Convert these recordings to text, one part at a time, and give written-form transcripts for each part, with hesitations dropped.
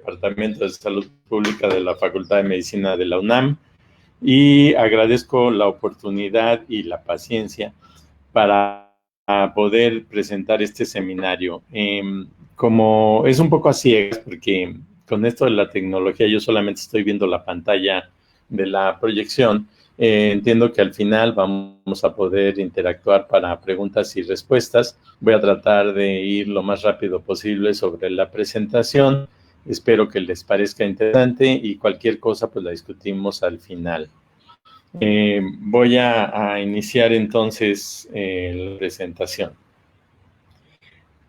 Departamento de Salud Pública de la Facultad de Medicina de la UNAM y agradezco la oportunidad y la paciencia para poder presentar este seminario. Como es un poco a ciegas, porque con esto de la tecnología yo solamente estoy viendo la pantalla de la proyección, entiendo que al final vamos a poder interactuar para preguntas y respuestas. Voy a tratar de ir lo más rápido posible sobre la presentación. Espero que les parezca interesante y cualquier cosa pues la discutimos al final. Voy a iniciar entonces la presentación.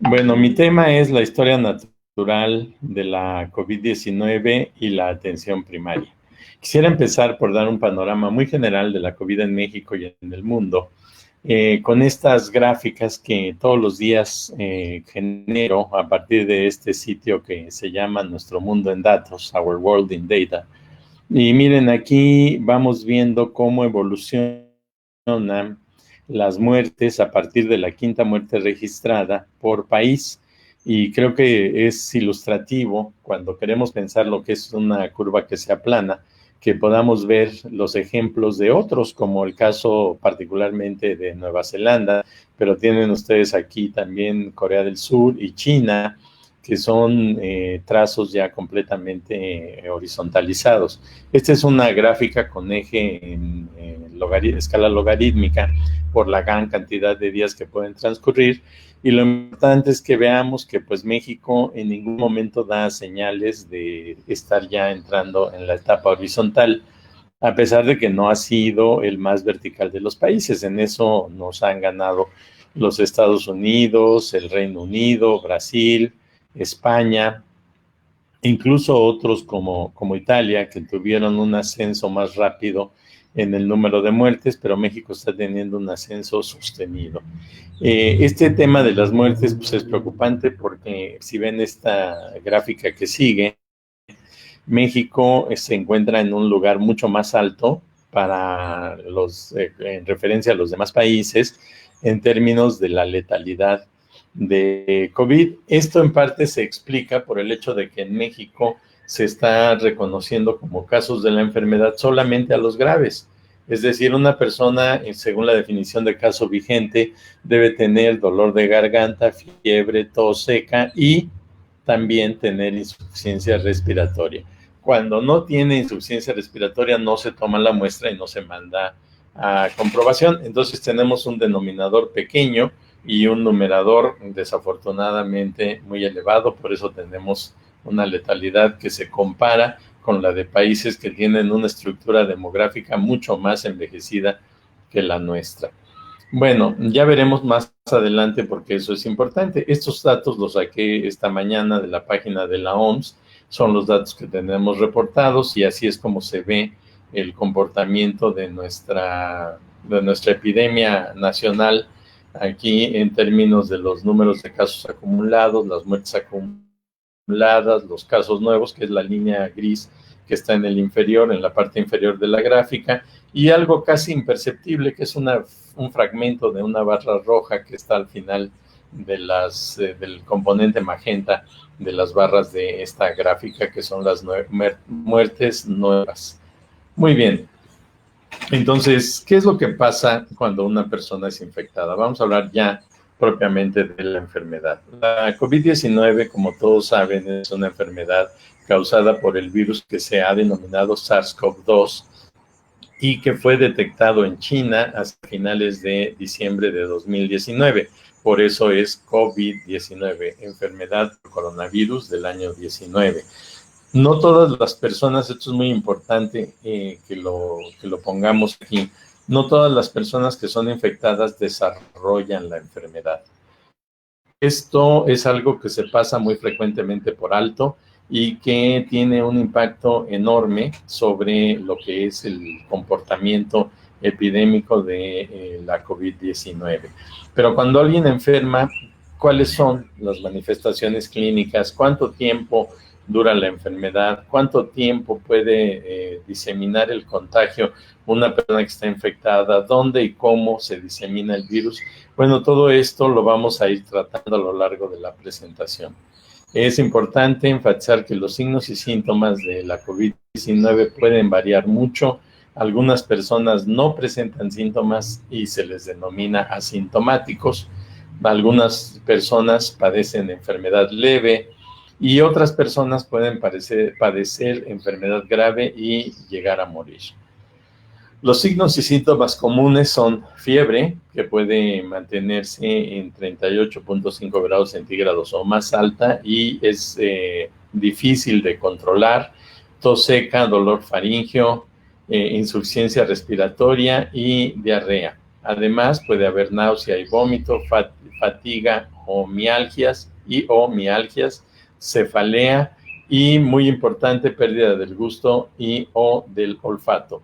Bueno, mi tema es la historia natural de la COVID-19 y la atención primaria. Quisiera empezar por dar un panorama muy general de la COVID en México y en el mundo, con estas gráficas que todos los días genero a partir de este sitio que se llama Nuestro Mundo en Datos, Our World in Data. Y miren, aquí vamos viendo cómo evolucionan las muertes a partir de la quinta muerte registrada por país. Y creo que es ilustrativo cuando queremos pensar lo que es una curva que se aplana, que podamos ver los ejemplos de otros, como el caso particularmente de Nueva Zelanda, pero tienen ustedes aquí también Corea del Sur y China, que son trazos ya completamente horizontalizados. Esta es una gráfica con eje en escala logarítmica por la gran cantidad de días que pueden transcurrir, y lo importante es que veamos que pues México en ningún momento da señales de estar ya entrando en la etapa horizontal, a pesar de que no ha sido el más vertical de los países. En eso nos han ganado los Estados Unidos, el Reino Unido, Brasil, España, incluso otros como Italia, que tuvieron un ascenso más rápido en el número de muertes, pero México está teniendo un ascenso sostenido. Este tema de las muertes pues, es preocupante porque si ven esta gráfica que sigue, México se encuentra en un lugar mucho más alto para en referencia a los demás países en términos de la letalidad de COVID. Esto en parte se explica por el hecho de que en México se está reconociendo como casos de la enfermedad solamente a los graves. Es decir, una persona, según la definición de caso vigente, debe tener dolor de garganta, fiebre, tos seca y también tener insuficiencia respiratoria. Cuando no tiene insuficiencia respiratoria, no se toma la muestra y no se manda a comprobación. Entonces tenemos un denominador pequeño y un numerador desafortunadamente muy elevado. Por eso tenemos una letalidad que se compara con la de países que tienen una estructura demográfica mucho más envejecida que la nuestra. Bueno, ya veremos más adelante porque eso es importante. Estos datos los saqué esta mañana de la página de la OMS, son los datos que tenemos reportados y así es como se ve el comportamiento de nuestra epidemia nacional aquí en términos de los números de casos acumulados, las muertes acumuladas, los casos nuevos, que es la línea gris que está en el inferior, en la parte inferior de la gráfica, y algo casi imperceptible, que es un fragmento de una barra roja que está al final de del componente magenta de las barras de esta gráfica, que son las muertes nuevas. Muy bien. Entonces, ¿qué es lo que pasa cuando una persona es infectada? Vamos a hablar ya propiamente de la enfermedad. La COVID-19, como todos saben, es una enfermedad causada por el virus que se ha denominado SARS-CoV-2 y que fue detectado en China hasta finales de diciembre de 2019. Por eso es COVID-19, enfermedad por coronavirus del año 19. No todas las personas, esto es muy importante que lo pongamos aquí, no todas las personas que son infectadas desarrollan la enfermedad. Esto es algo que se pasa muy frecuentemente por alto y que tiene un impacto enorme sobre lo que es el comportamiento epidémico de la COVID-19. Pero cuando alguien enferma, ¿cuáles son las manifestaciones clínicas? ¿Cuánto tiempo dura la enfermedad? ¿Cuánto tiempo puede diseminar el contagio una persona que está infectada? ¿Dónde y cómo se disemina el virus? Bueno, todo esto lo vamos a ir tratando a lo largo de la presentación. Es importante enfatizar que los signos y síntomas de la COVID-19 pueden variar mucho. Algunas personas no presentan síntomas y se les denomina asintomáticos. Algunas personas padecen enfermedad leve y otras personas pueden padecer enfermedad grave y llegar a morir. Los signos y síntomas comunes son fiebre, que puede mantenerse en 38.5 grados centígrados o más alta y es difícil de controlar, tos seca, dolor faríngeo, insuficiencia respiratoria y diarrea. Además, puede haber náusea y vómito, fatiga o mialgias, cefalea y, muy importante, pérdida del gusto y o del olfato.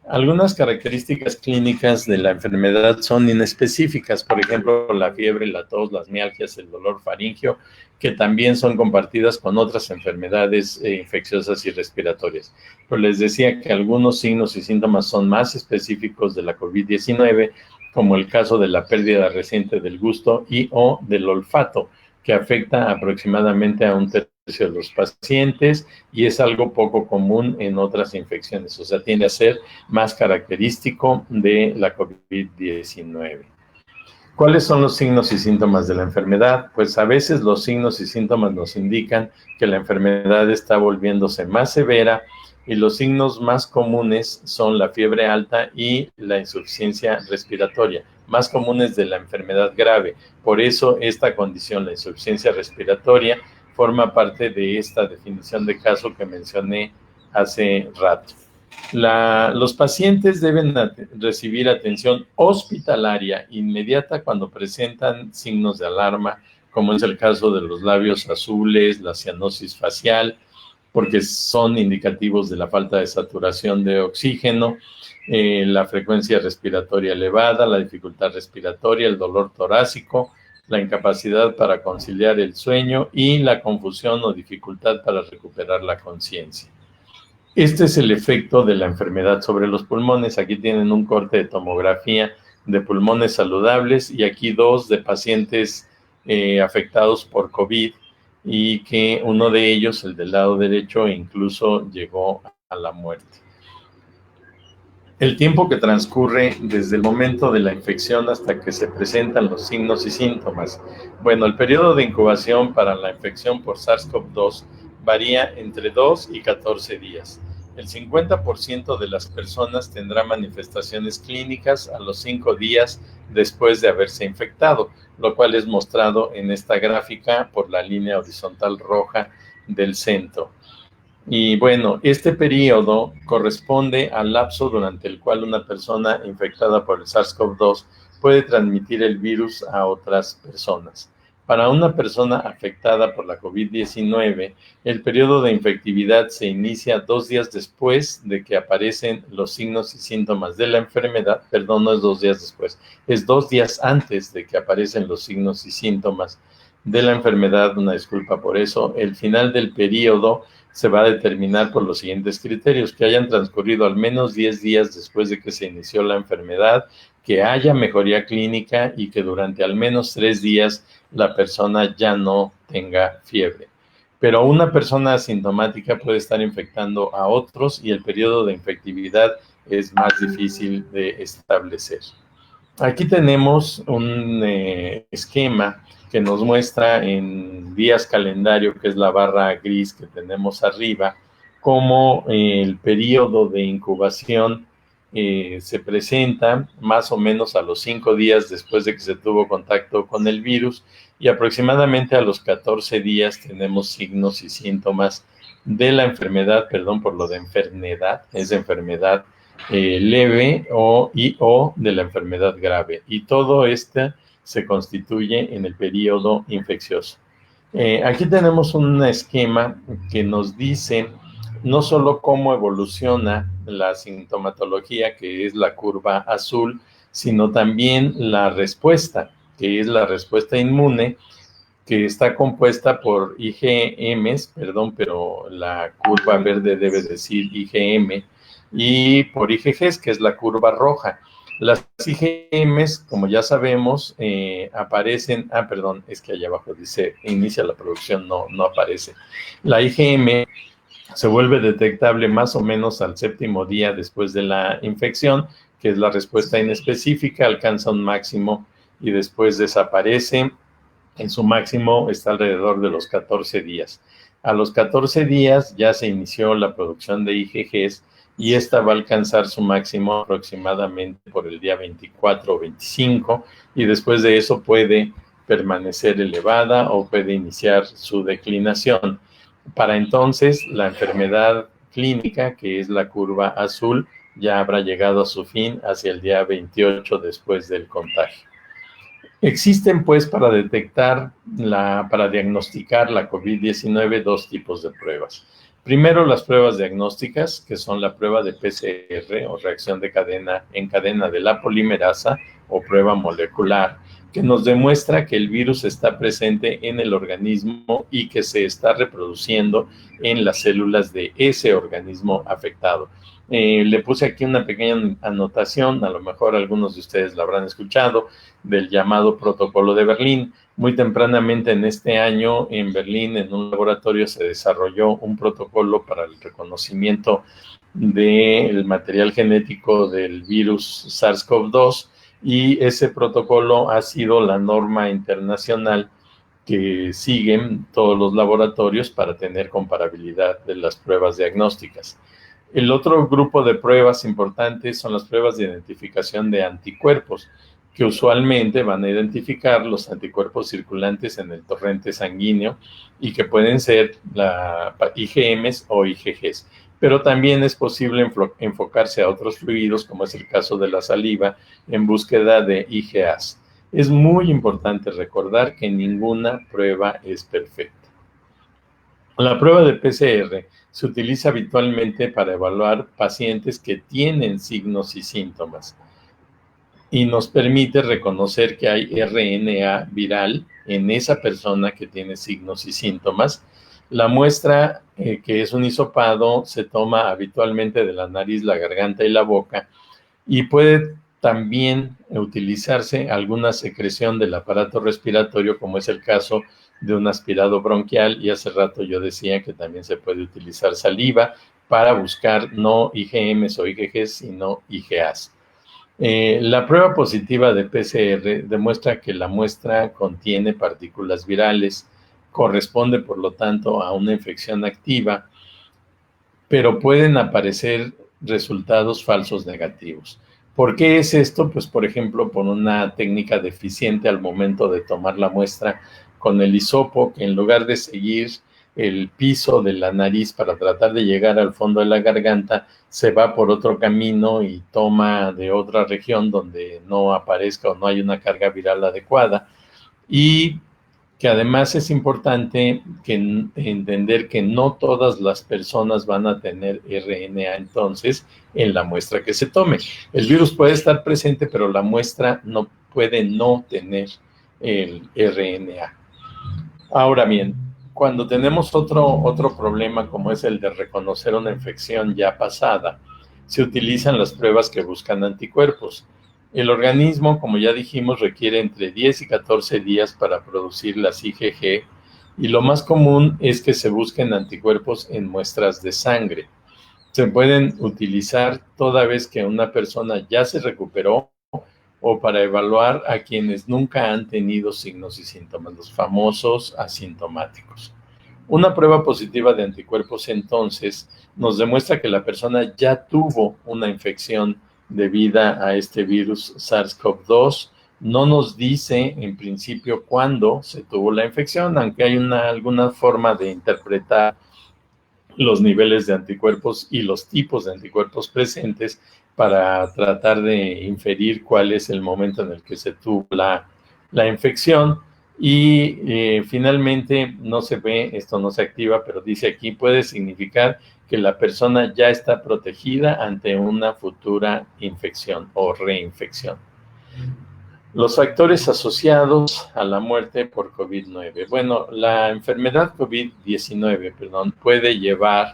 Algunas características clínicas de la enfermedad son inespecíficas, por ejemplo, la fiebre, la tos, las mialgias, el dolor faríngeo, que también son compartidas con otras enfermedades infecciosas y respiratorias. Pero les decía que algunos signos y síntomas son más específicos de la COVID-19, como el caso de la pérdida reciente del gusto y o del olfato, que afecta aproximadamente a un tercio de los pacientes y es algo poco común en otras infecciones, o sea, tiende a ser más característico de la COVID-19. ¿Cuáles son los signos y síntomas de la enfermedad? Pues a veces los signos y síntomas nos indican que la enfermedad está volviéndose más severa y los signos más comunes son la fiebre alta y la insuficiencia respiratoria, más comunes de la enfermedad grave. Por eso esta condición, la insuficiencia respiratoria, forma parte de esta definición de caso que mencioné hace rato. Los pacientes deben recibir atención hospitalaria inmediata cuando presentan signos de alarma, como es el caso de los labios azules, la cianosis facial, porque son indicativos de la falta de saturación de oxígeno, la frecuencia respiratoria elevada, la dificultad respiratoria, el dolor torácico, la incapacidad para conciliar el sueño y la confusión o dificultad para recuperar la conciencia. Este es el efecto de la enfermedad sobre los pulmones. Aquí tienen un corte de tomografía de pulmones saludables y aquí dos de pacientes afectados por COVID y que uno de ellos, el del lado derecho, incluso llegó a la muerte. El tiempo que transcurre desde el momento de la infección hasta que se presentan los signos y síntomas. Bueno, el periodo de incubación para la infección por SARS-CoV-2 varía entre 2 y 14 días. El 50% de las personas tendrá manifestaciones clínicas a los 5 días después de haberse infectado, lo cual es mostrado en esta gráfica por la línea horizontal roja del centro. Y bueno, este periodo corresponde al lapso durante el cual una persona infectada por el SARS-CoV-2 puede transmitir el virus a otras personas. Para una persona afectada por la COVID-19, el periodo de infectividad se inicia 2 días después de que aparecen los signos y síntomas de la enfermedad. Perdón, no es 2 días después, es 2 días antes de que aparecen los signos y síntomas de la enfermedad. Una disculpa por eso. El final del periodo se va a determinar por los siguientes criterios: que hayan transcurrido al menos 10 días después de que se inició la enfermedad, que haya mejoría clínica y que durante al menos 3 días la persona ya no tenga fiebre. Pero una persona asintomática puede estar infectando a otros y el periodo de infectividad es más difícil de establecer. Aquí tenemos un esquema que nos muestra en días calendario, que es la barra gris que tenemos arriba, cómo el periodo de incubación se presenta más o menos a los 5 días después de que se tuvo contacto con el virus y aproximadamente a los 14 días tenemos signos y síntomas de la enfermedad, perdón por lo de enfermedad, es enfermedad leve o de la enfermedad grave, y todo esto se constituye en el periodo infeccioso. Aquí tenemos un esquema que nos dice no solo cómo evoluciona la sintomatología, que es la curva azul, sino también la respuesta, que es la respuesta inmune, que está compuesta por IgMs, perdón, pero la curva verde debe decir IgM, y por IgGs, que es la curva roja. Las IgMs, como ya sabemos, aparecen, perdón, es que allá abajo dice, inicia la producción, no aparece. La IgM se vuelve detectable más o menos al 7º día después de la infección, que es la respuesta inespecífica, alcanza un máximo y después desaparece. En su máximo está alrededor de los 14 días. A los 14 días ya se inició la producción de IgGs y esta va a alcanzar su máximo aproximadamente por el día 24 o 25 y después de eso puede permanecer elevada o puede iniciar su declinación. Para entonces, la enfermedad clínica, que es la curva azul, ya habrá llegado a su fin hacia el día 28 después del contagio. Existen, pues, para diagnosticar la COVID-19 dos tipos de pruebas. Primero, las pruebas diagnósticas, que son la prueba de PCR o reacción en cadena de la polimerasa o prueba molecular, que nos demuestra que el virus está presente en el organismo y que se está reproduciendo en las células de ese organismo afectado. Le puse aquí una pequeña anotación, a lo mejor algunos de ustedes la habrán escuchado, del llamado Protocolo de Berlín. Muy tempranamente en este año, en Berlín, en un laboratorio, se desarrolló un protocolo para el reconocimiento del material genético del virus SARS-CoV-2 y ese protocolo ha sido la norma internacional que siguen todos los laboratorios para tener comparabilidad de las pruebas diagnósticas. El otro grupo de pruebas importantes son las pruebas de identificación de anticuerpos, que usualmente van a identificar los anticuerpos circulantes en el torrente sanguíneo y que pueden ser IgMs o IgGs. Pero también es posible enfocarse a otros fluidos, como es el caso de la saliva, en búsqueda de IgAs. Es muy importante recordar que ninguna prueba es perfecta. La prueba de PCR se utiliza habitualmente para evaluar pacientes que tienen signos y síntomas y nos permite reconocer que hay RNA viral en esa persona que tiene signos y síntomas. La muestra, que es un hisopado, se toma habitualmente de la nariz, la garganta y la boca y puede también utilizarse alguna secreción del aparato respiratorio, como es el caso de un aspirado bronquial, y hace rato yo decía que también se puede utilizar saliva para buscar no IgMs o IgGs, sino IgAs. La prueba positiva de PCR demuestra que la muestra contiene partículas virales, corresponde por lo tanto a una infección activa, pero pueden aparecer resultados falsos negativos. ¿Por qué es esto? Pues, por ejemplo, por una técnica deficiente al momento de tomar la muestra con el hisopo, que en lugar de seguir el piso de la nariz para tratar de llegar al fondo de la garganta, se va por otro camino y toma de otra región donde no aparezca o no hay una carga viral adecuada. Y que además es importante entender que no todas las personas van a tener RNA entonces en la muestra que se tome. El virus puede estar presente, pero la muestra no puede no tener el RNA. Ahora bien, cuando tenemos otro problema como es el de reconocer una infección ya pasada, se utilizan las pruebas que buscan anticuerpos. El organismo, como ya dijimos, requiere entre 10 y 14 días para producir las IgG y lo más común es que se busquen anticuerpos en muestras de sangre. Se pueden utilizar toda vez que una persona ya se recuperó o para evaluar a quienes nunca han tenido signos y síntomas, los famosos asintomáticos. Una prueba positiva de anticuerpos entonces nos demuestra que la persona ya tuvo una infección debida a este virus SARS-CoV-2. No nos dice en principio cuándo se tuvo la infección, aunque hay alguna forma de interpretar los niveles de anticuerpos y los tipos de anticuerpos presentes para tratar de inferir cuál es el momento en el que se tuvo la infección. Y finalmente no se ve, esto no se activa, pero dice aquí, puede significar que la persona ya está protegida ante una futura infección o reinfección. Los factores asociados a la muerte por COVID-19. Bueno, la enfermedad COVID-19, puede llevar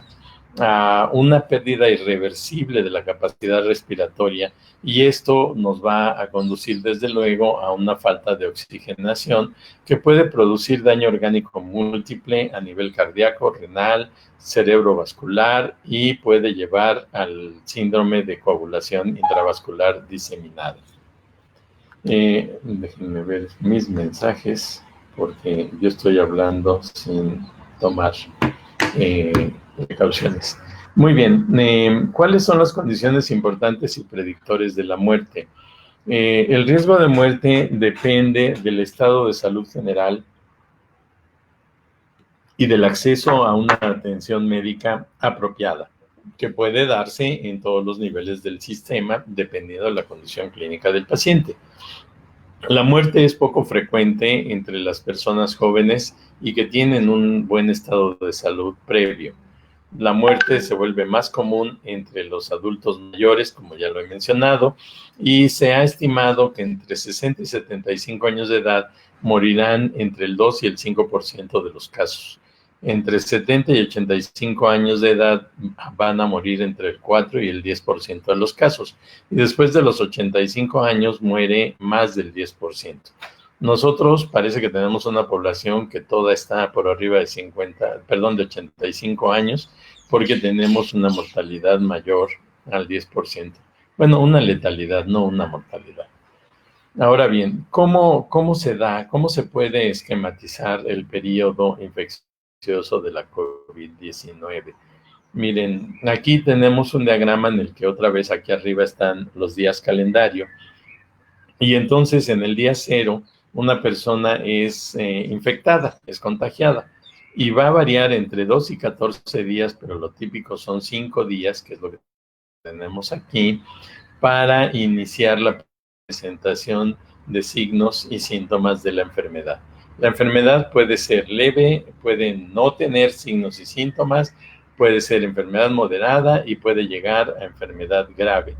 a una pérdida irreversible de la capacidad respiratoria, y esto nos va a conducir desde luego a una falta de oxigenación que puede producir daño orgánico múltiple a nivel cardíaco, renal, cerebrovascular, y puede llevar al síndrome de coagulación intravascular diseminada. Déjenme ver mis mensajes porque yo estoy hablando sin tomar precauciones. Muy bien, ¿cuáles son las condiciones importantes y predictores de la muerte? El riesgo de muerte depende del estado de salud general y del acceso a una atención médica apropiada, que puede darse en todos los niveles del sistema, dependiendo de la condición clínica del paciente. La muerte es poco frecuente entre las personas jóvenes y que tienen un buen estado de salud previo. La muerte se vuelve más común entre los adultos mayores, como ya lo he mencionado, y se ha estimado que entre 60 y 75 años de edad morirán entre el 2 y el 5% de los casos. Entre 70 y 85 años de edad van a morir entre el 4 y el 10% de los casos. Y después de los 85 años muere más del 10%. Nosotros parece que tenemos una población que toda está por arriba de 85 años, porque tenemos una mortalidad mayor al 10%. Bueno, una letalidad, no una mortalidad. Ahora bien, ¿cómo se da, cómo se puede esquematizar el periodo infeccioso de la COVID-19? Miren, aquí tenemos un diagrama en el que otra vez aquí arriba están los días calendario. Y entonces en el día 0, una persona es infectada, es contagiada. Y va a variar entre 2 y 14 días, pero lo típico son 5 días, que es lo que tenemos aquí, para iniciar la presentación de signos y síntomas de la enfermedad. La enfermedad puede ser leve, puede no tener signos y síntomas, puede ser enfermedad moderada y puede llegar a enfermedad grave.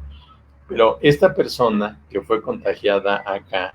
Pero esta persona que fue contagiada acá,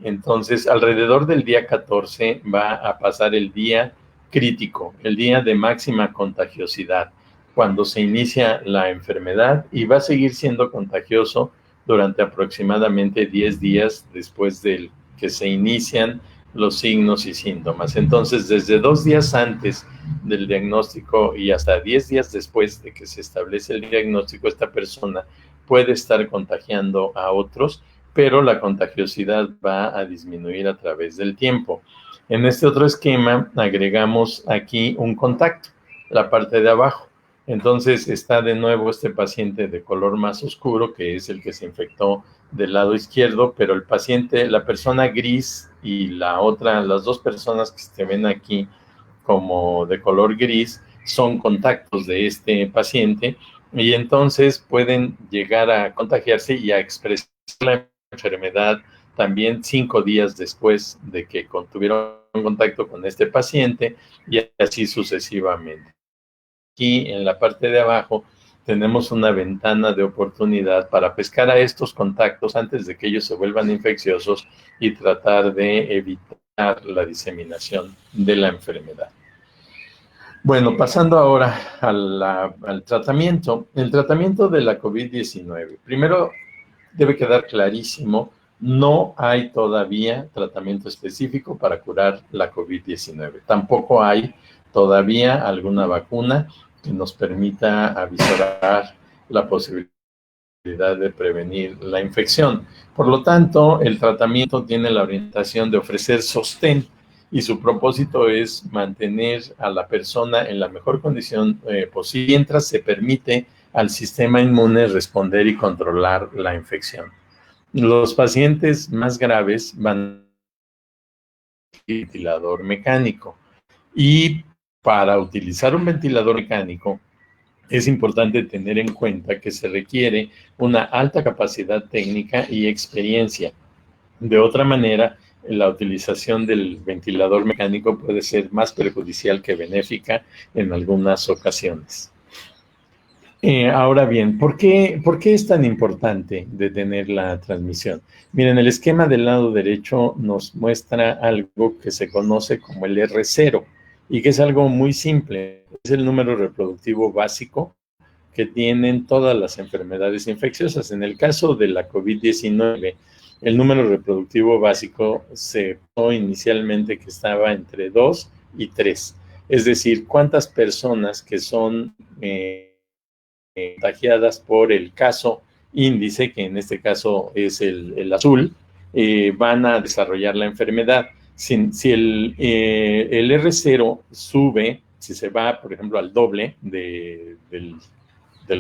entonces alrededor del día 14 va a pasar el día crítico, el día de máxima contagiosidad, cuando se inicia la enfermedad, y va a seguir siendo contagioso durante aproximadamente 10 días después de que se inician los signos y síntomas. Entonces, desde 2 días antes del diagnóstico y hasta 10 días después de que se establece el diagnóstico, esta persona puede estar contagiando a otros, pero la contagiosidad va a disminuir a través del tiempo. En este otro esquema agregamos aquí un contacto, la parte de abajo. Entonces está de nuevo este paciente de color más oscuro, que es el que se infectó del lado izquierdo, pero el paciente, la persona gris y la otra, las dos personas que se ven aquí como de color gris, son contactos de este paciente, y entonces pueden llegar a contagiarse y a expresar la enfermedad también 5 días después de que tuvieron contacto con este paciente, y así sucesivamente. Aquí en la parte de abajo tenemos una ventana de oportunidad para pescar a estos contactos antes de que ellos se vuelvan infecciosos y tratar de evitar la diseminación de la enfermedad. Bueno, pasando ahora al tratamiento. El tratamiento de la COVID-19. Primero, debe quedar clarísimo, no hay todavía tratamiento específico para curar la COVID-19. Tampoco hay todavía alguna vacuna que nos permita avisorar la posibilidad de prevenir la infección. Por lo tanto, el tratamiento tiene la orientación de ofrecer sostén, y su propósito es mantener a la persona en la mejor condición posible mientras se permite al sistema inmune responder y controlar la infección. Los pacientes más graves van a ventilador mecánico, y para utilizar un ventilador mecánico es importante tener en cuenta que se requiere una alta capacidad técnica y experiencia. De otra manera, la utilización del ventilador mecánico puede ser más perjudicial que benéfica en algunas ocasiones. Ahora bien, ¿por qué es tan importante detener la transmisión? Miren, el esquema del lado derecho nos muestra algo que se conoce como el R0. y que es algo muy simple. Es el número reproductivo básico que tienen todas las enfermedades infecciosas. En el caso de la COVID-19, el número reproductivo básico se puso inicialmente que estaba entre 2 y 3. Es decir, cuántas personas que son contagiadas por el caso índice, que en este caso es el azul, van a desarrollar la enfermedad. Si el R0 sube, si se va, por ejemplo, al doble del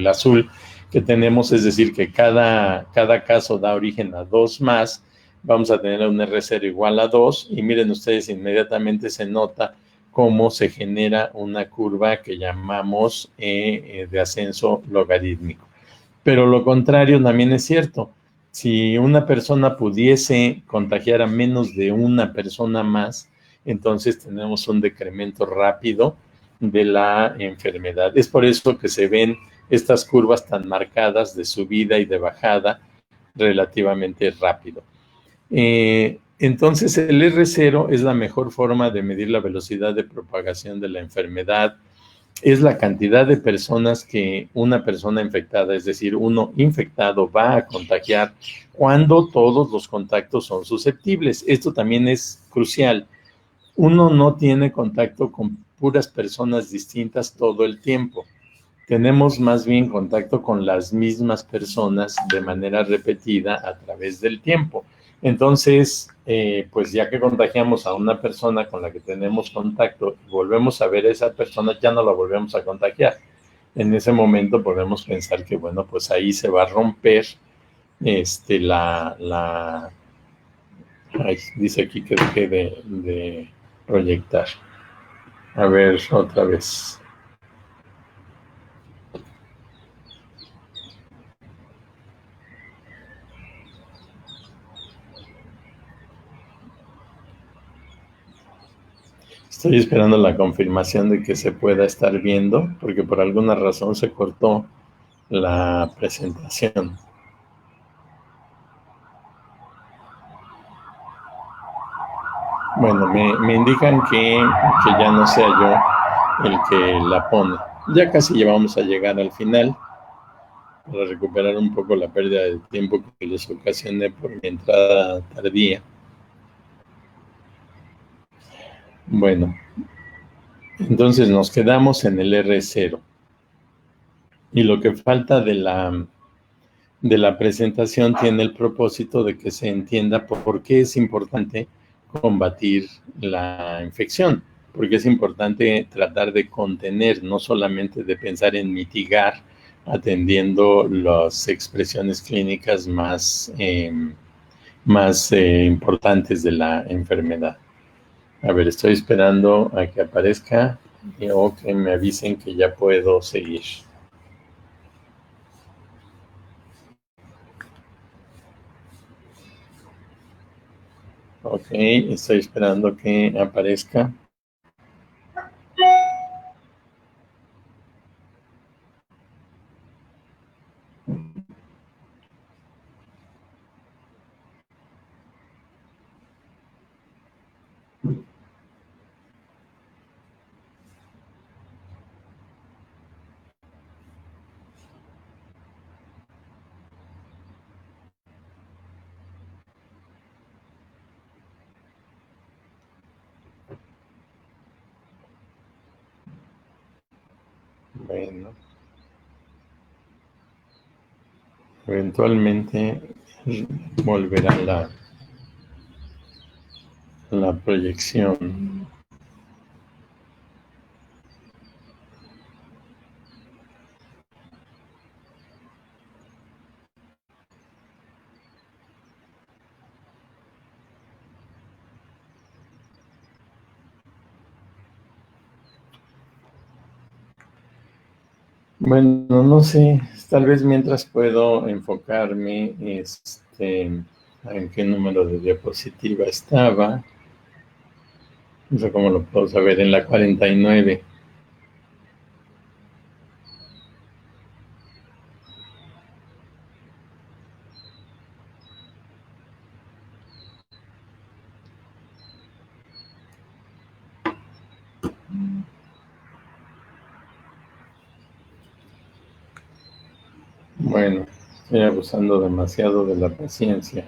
azul que tenemos, es decir, que cada caso da origen a dos más, vamos a tener un R0 igual a 2, y miren ustedes, inmediatamente se nota cómo se genera una curva que llamamos de ascenso logarítmico. Pero lo contrario también es cierto. Si una persona pudiese contagiar a menos de una persona más, entonces tenemos un decremento rápido de la enfermedad. Es por eso que se ven estas curvas tan marcadas de subida y de bajada relativamente rápido. Entonces, el R0 es la mejor forma de medir la velocidad de propagación de la enfermedad. Es la cantidad de personas que una persona infectada, es decir, uno infectado, va a contagiar cuando todos los contactos son susceptibles. Esto también es crucial. Uno no tiene contacto con puras personas distintas todo el tiempo. Tenemos más bien contacto con las mismas personas de manera repetida a través del tiempo. Entonces, pues ya que contagiamos a una persona con la que tenemos contacto y volvemos a ver a esa persona, ya no la volvemos a contagiar. En ese momento podemos pensar que, bueno, pues ahí se va a romper ay, dice aquí que dejé de proyectar. A ver, otra vez. Estoy esperando la confirmación de que se pueda estar viendo, porque por alguna razón se cortó la presentación. Bueno, me indican que ya no sea yo el que la pone. Ya casi llevamos a llegar al final para recuperar un poco la pérdida de tiempo que les ocasioné por mi entrada tardía. Bueno, entonces nos quedamos en el R0. Y lo que falta de la presentación tiene el propósito de que se entienda por qué es importante combatir la infección, porque es importante tratar de contener, no solamente de pensar en mitigar, atendiendo las expresiones clínicas más importantes de la enfermedad. A ver, estoy esperando a que aparezca o que me avisen que ya puedo seguir. Ok, estoy esperando que aparezca. Bueno, eventualmente volverá la proyección. Bueno, no sé, tal vez mientras puedo enfocarme en qué número de diapositiva estaba. No sé cómo lo puedo saber, en la 49. Bueno, estoy abusando demasiado de la paciencia.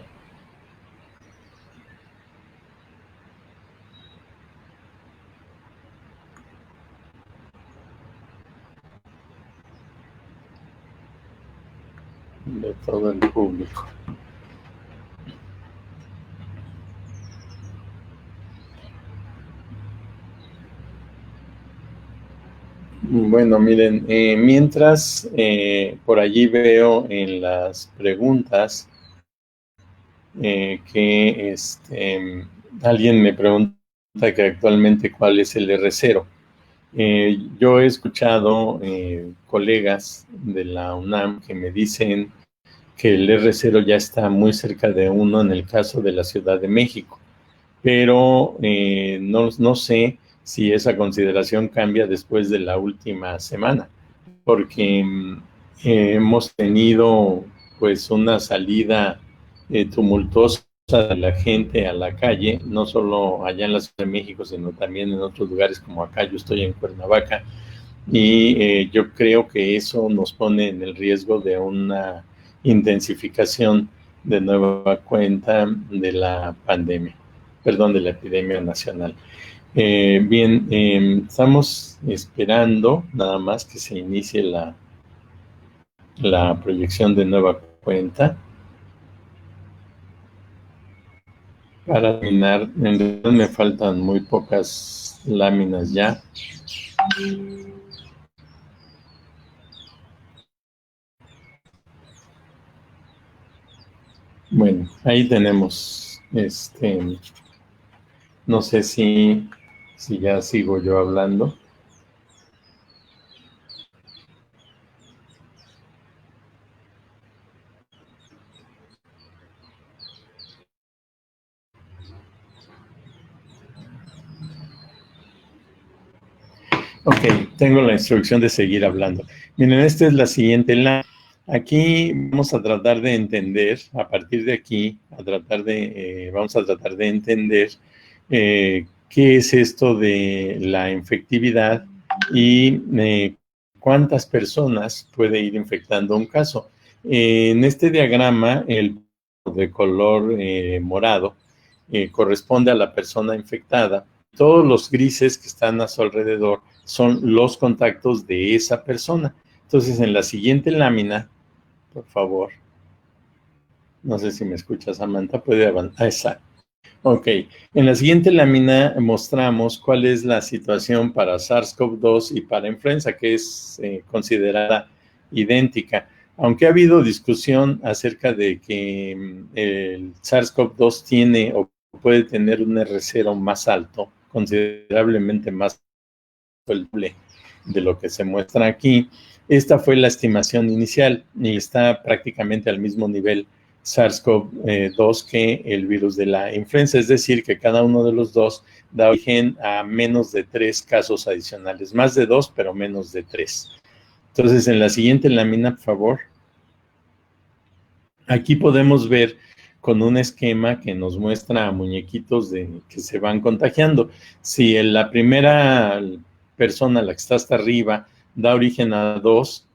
De todo el público. Bueno, miren, mientras por allí veo en las preguntas que alguien me pregunta que actualmente cuál es el R0. Yo he escuchado colegas de la UNAM que me dicen que el R0 ya está muy cerca de 1 en el caso de la Ciudad de México, pero no sé si esa consideración cambia después de la última semana, porque hemos tenido pues una salida tumultuosa de la gente a la calle, no solo allá en la Ciudad de México, sino también en otros lugares como acá. Yo estoy en Cuernavaca y yo creo que eso nos pone en el riesgo de una intensificación de nueva cuenta de la pandemia, perdón, de la epidemia nacional. Bien, estamos esperando nada más que se inicie la proyección de nueva cuenta para terminar. En realidad me faltan muy pocas láminas ya. Bueno, ahí tenemos, no sé si ya sigo yo hablando. Ok, tengo la instrucción de seguir hablando. Miren, esta es la siguiente. Aquí vamos a tratar de entender, a partir de aquí, vamos a tratar de entender qué es esto de la infectividad y cuántas personas puede ir infectando un caso. En este diagrama, el de color morado corresponde a la persona infectada. Todos los grises que están a su alrededor son los contactos de esa persona. Entonces, en la siguiente lámina, por favor, no sé si me escuchas, Samantha, puede avanzar. Exacto. Ok, en la siguiente lámina mostramos cuál es la situación para SARS-CoV-2 y para influenza, que es considerada idéntica. Aunque ha habido discusión acerca de que el SARS-CoV-2 tiene o puede tener un R0 más alto, considerablemente más de lo que se muestra aquí. Esta fue la estimación inicial y está prácticamente al mismo nivel SARS-CoV-2 que el virus de la influenza, es decir, que cada uno de los dos da origen a menos de 3 casos adicionales, más de 2, pero menos de 3. Entonces, en la siguiente lámina, por favor, aquí podemos ver con un esquema que nos muestra muñequitos que se van contagiando. Si la primera persona, la que está hasta arriba, da origen a 2,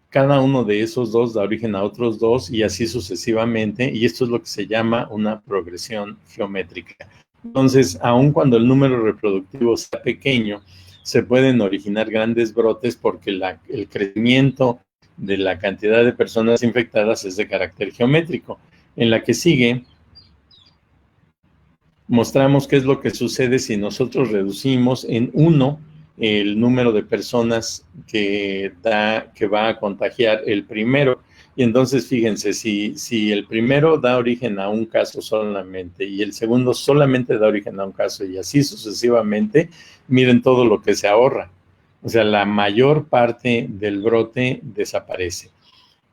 cada uno de esos 2 da origen a otros 2 y así sucesivamente, y esto es lo que se llama una progresión geométrica. Entonces, aun cuando el número reproductivo sea pequeño, se pueden originar grandes brotes porque el crecimiento de la cantidad de personas infectadas es de carácter geométrico. En la que sigue, mostramos qué es lo que sucede si nosotros reducimos en 1 el número de personas que va a contagiar el primero. Y entonces, fíjense, si el primero da origen a un caso solamente y el segundo solamente da origen a un caso y así sucesivamente, miren todo lo que se ahorra. O sea, la mayor parte del brote desaparece.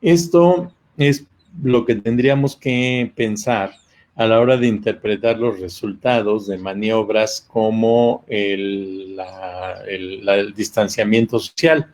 Esto es lo que tendríamos que pensar a la hora de interpretar los resultados de maniobras como el distanciamiento social,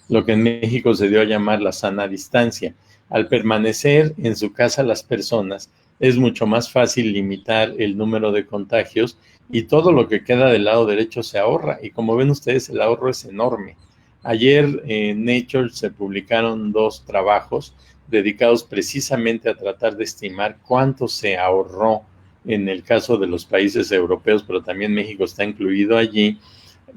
lo que en México se dio a llamar la sana distancia. Al permanecer en su casa las personas, es mucho más fácil limitar el número de contagios y todo lo que queda del lado derecho se ahorra. Y como ven ustedes, el ahorro es enorme. Ayer en Nature se publicaron 2 trabajos dedicados precisamente a tratar de estimar cuánto se ahorró en el caso de los países europeos, pero también México está incluido allí,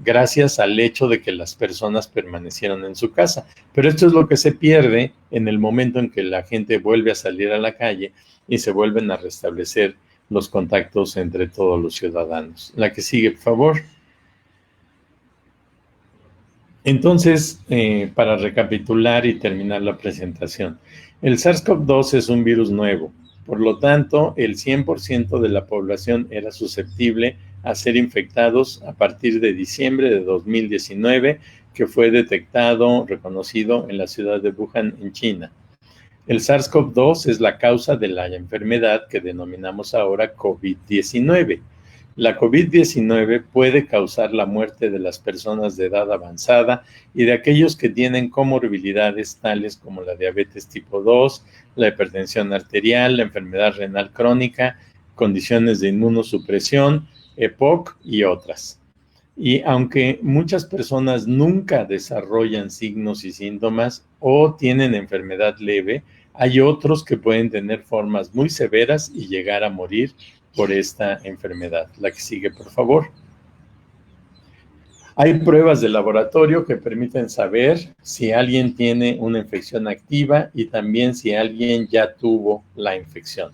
gracias al hecho de que las personas permanecieron en su casa. Pero esto es lo que se pierde en el momento en que la gente vuelve a salir a la calle y se vuelven a restablecer los contactos entre todos los ciudadanos. La que sigue, por favor. Entonces, para recapitular y terminar la presentación, el SARS-CoV-2 es un virus nuevo. Por lo tanto, el 100% de la población era susceptible a ser infectados a partir de diciembre de 2019, que fue detectado, reconocido en la ciudad de Wuhan, en China. El SARS-CoV-2 es la causa de la enfermedad que denominamos ahora COVID-19. La COVID-19 puede causar la muerte de las personas de edad avanzada y de aquellos que tienen comorbilidades tales como la diabetes tipo 2, la hipertensión arterial, la enfermedad renal crónica, condiciones de inmunosupresión, EPOC y otras. Y aunque muchas personas nunca desarrollan signos y síntomas o tienen enfermedad leve, hay otros que pueden tener formas muy severas y llegar a morir por esta enfermedad. La que sigue, por favor. Hay pruebas de laboratorio que permiten saber si alguien tiene una infección activa y también si alguien ya tuvo la infección.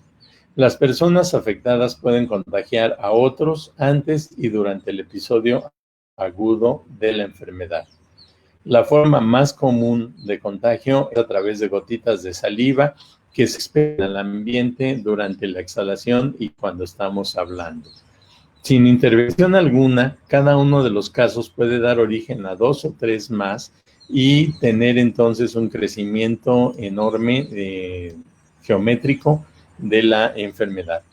Las personas afectadas pueden contagiar a otros antes y durante el episodio agudo de la enfermedad. La forma más común de contagio es a través de gotitas de saliva que se expelan al ambiente durante la exhalación y cuando estamos hablando. Sin intervención alguna, cada uno de los casos puede dar origen a 2 o 3 más y tener entonces un crecimiento enorme geométrico de la enfermedad.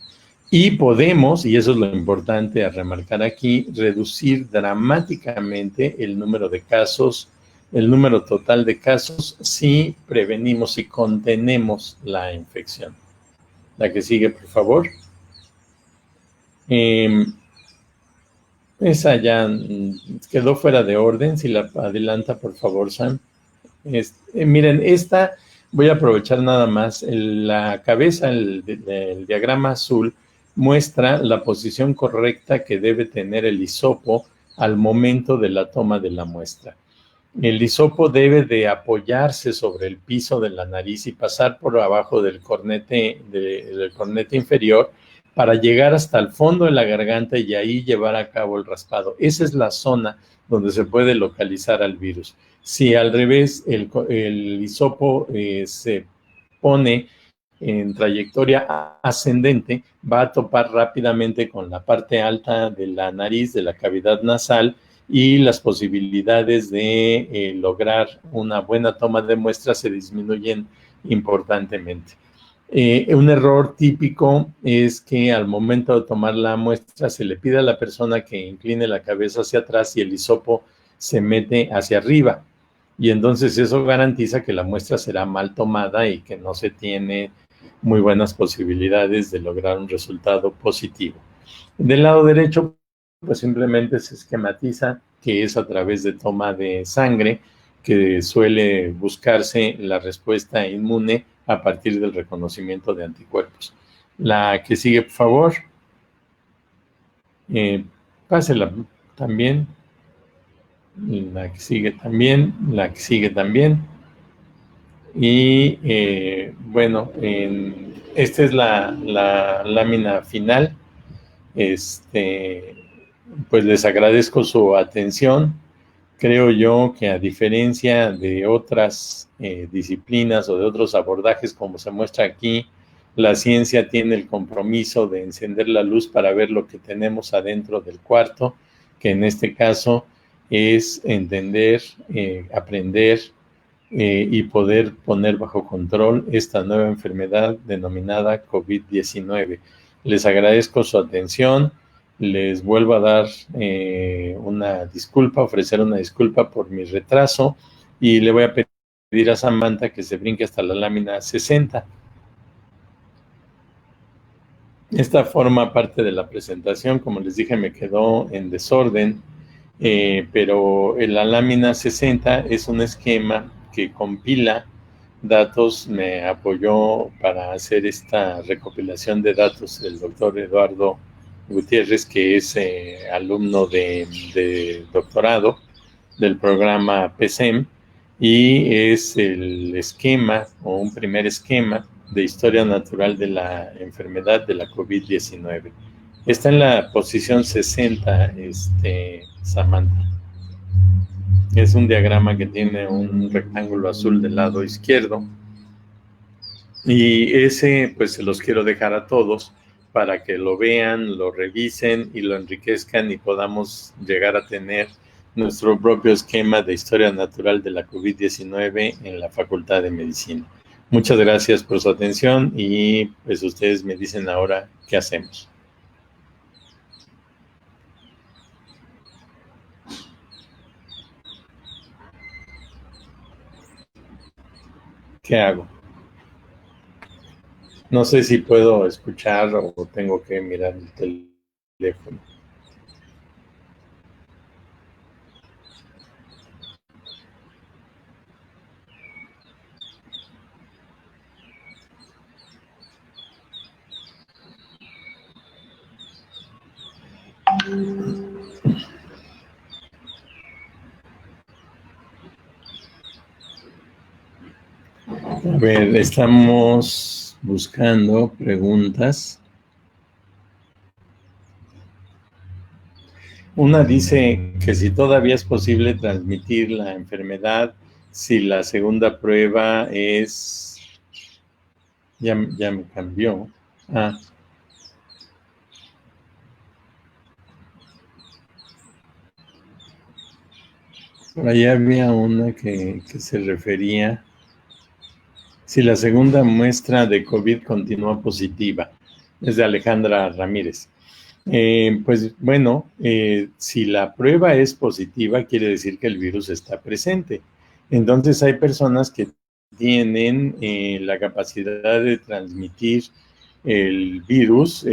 Y podemos, y eso es lo importante a remarcar aquí, reducir dramáticamente el número de casos, el número total de casos, si prevenimos y contenemos la infección. La que sigue, por favor. Esa ya quedó fuera de orden. Si la adelanta, por favor, Sam. Miren, esta voy a aprovechar nada más. La cabeza, el diagrama azul, muestra la posición correcta que debe tener el hisopo al momento de la toma de la muestra. El hisopo debe de apoyarse sobre el piso de la nariz y pasar por abajo del cornete inferior para llegar hasta el fondo de la garganta y ahí llevar a cabo el raspado. Esa es la zona donde se puede localizar al virus. Si al revés el hisopo se pone en trayectoria ascendente, va a topar rápidamente con la parte alta de la nariz, de la cavidad nasal, y las posibilidades de lograr una buena toma de muestras se disminuyen importantemente. Un error típico es que al momento de tomar la muestra se le pide a la persona que incline la cabeza hacia atrás y el hisopo se mete hacia arriba. Y entonces eso garantiza que la muestra será mal tomada y que no se tiene muy buenas posibilidades de lograr un resultado positivo. Del lado derecho, pues simplemente se esquematiza que es a través de toma de sangre que suele buscarse la respuesta inmune a partir del reconocimiento de anticuerpos. La que sigue, por favor. Pásela también. La que sigue también. La que sigue también. Y bueno, esta es la lámina final. Pues les agradezco su atención. Creo yo que a diferencia de otras disciplinas o de otros abordajes como se muestra aquí, la ciencia tiene el compromiso de encender la luz para ver lo que tenemos adentro del cuarto, que en este caso es entender, aprender y poder poner bajo control esta nueva enfermedad denominada COVID-19. Les agradezco su atención. Les vuelvo a dar ofrecer una disculpa por mi retraso y le voy a pedir a Samantha que se brinque hasta la lámina 60. Esta forma parte de la presentación, como les dije, me quedó en desorden, pero en la lámina 60 es un esquema que compila datos me apoyó para hacer esta recopilación de datos el doctor Eduardo Gutiérrez, que es alumno de doctorado del programa PSEM, y es el esquema o un primer esquema de historia natural de la enfermedad de la COVID-19. Está en la posición 60, Samantha. Es un diagrama que tiene un rectángulo azul del lado izquierdo, y ese pues se los quiero dejar a todos para que lo vean, lo revisen y lo enriquezcan y podamos llegar a tener nuestro propio esquema de historia natural de la COVID-19 en la Facultad de Medicina. Muchas gracias por su atención y pues ustedes me dicen ahora qué hacemos. ¿Qué hago? No sé si puedo escuchar o tengo que mirar el teléfono. A ver, estamos buscando preguntas. Una dice que si todavía es posible transmitir la enfermedad si la segunda prueba es... Ya me cambió. Ah, por ahí había una que se refería si la segunda muestra de COVID continúa positiva. Es de Alejandra Ramírez. Pues bueno, si la prueba es positiva, quiere decir que el virus está presente. Entonces hay personas que tienen la capacidad de transmitir el virus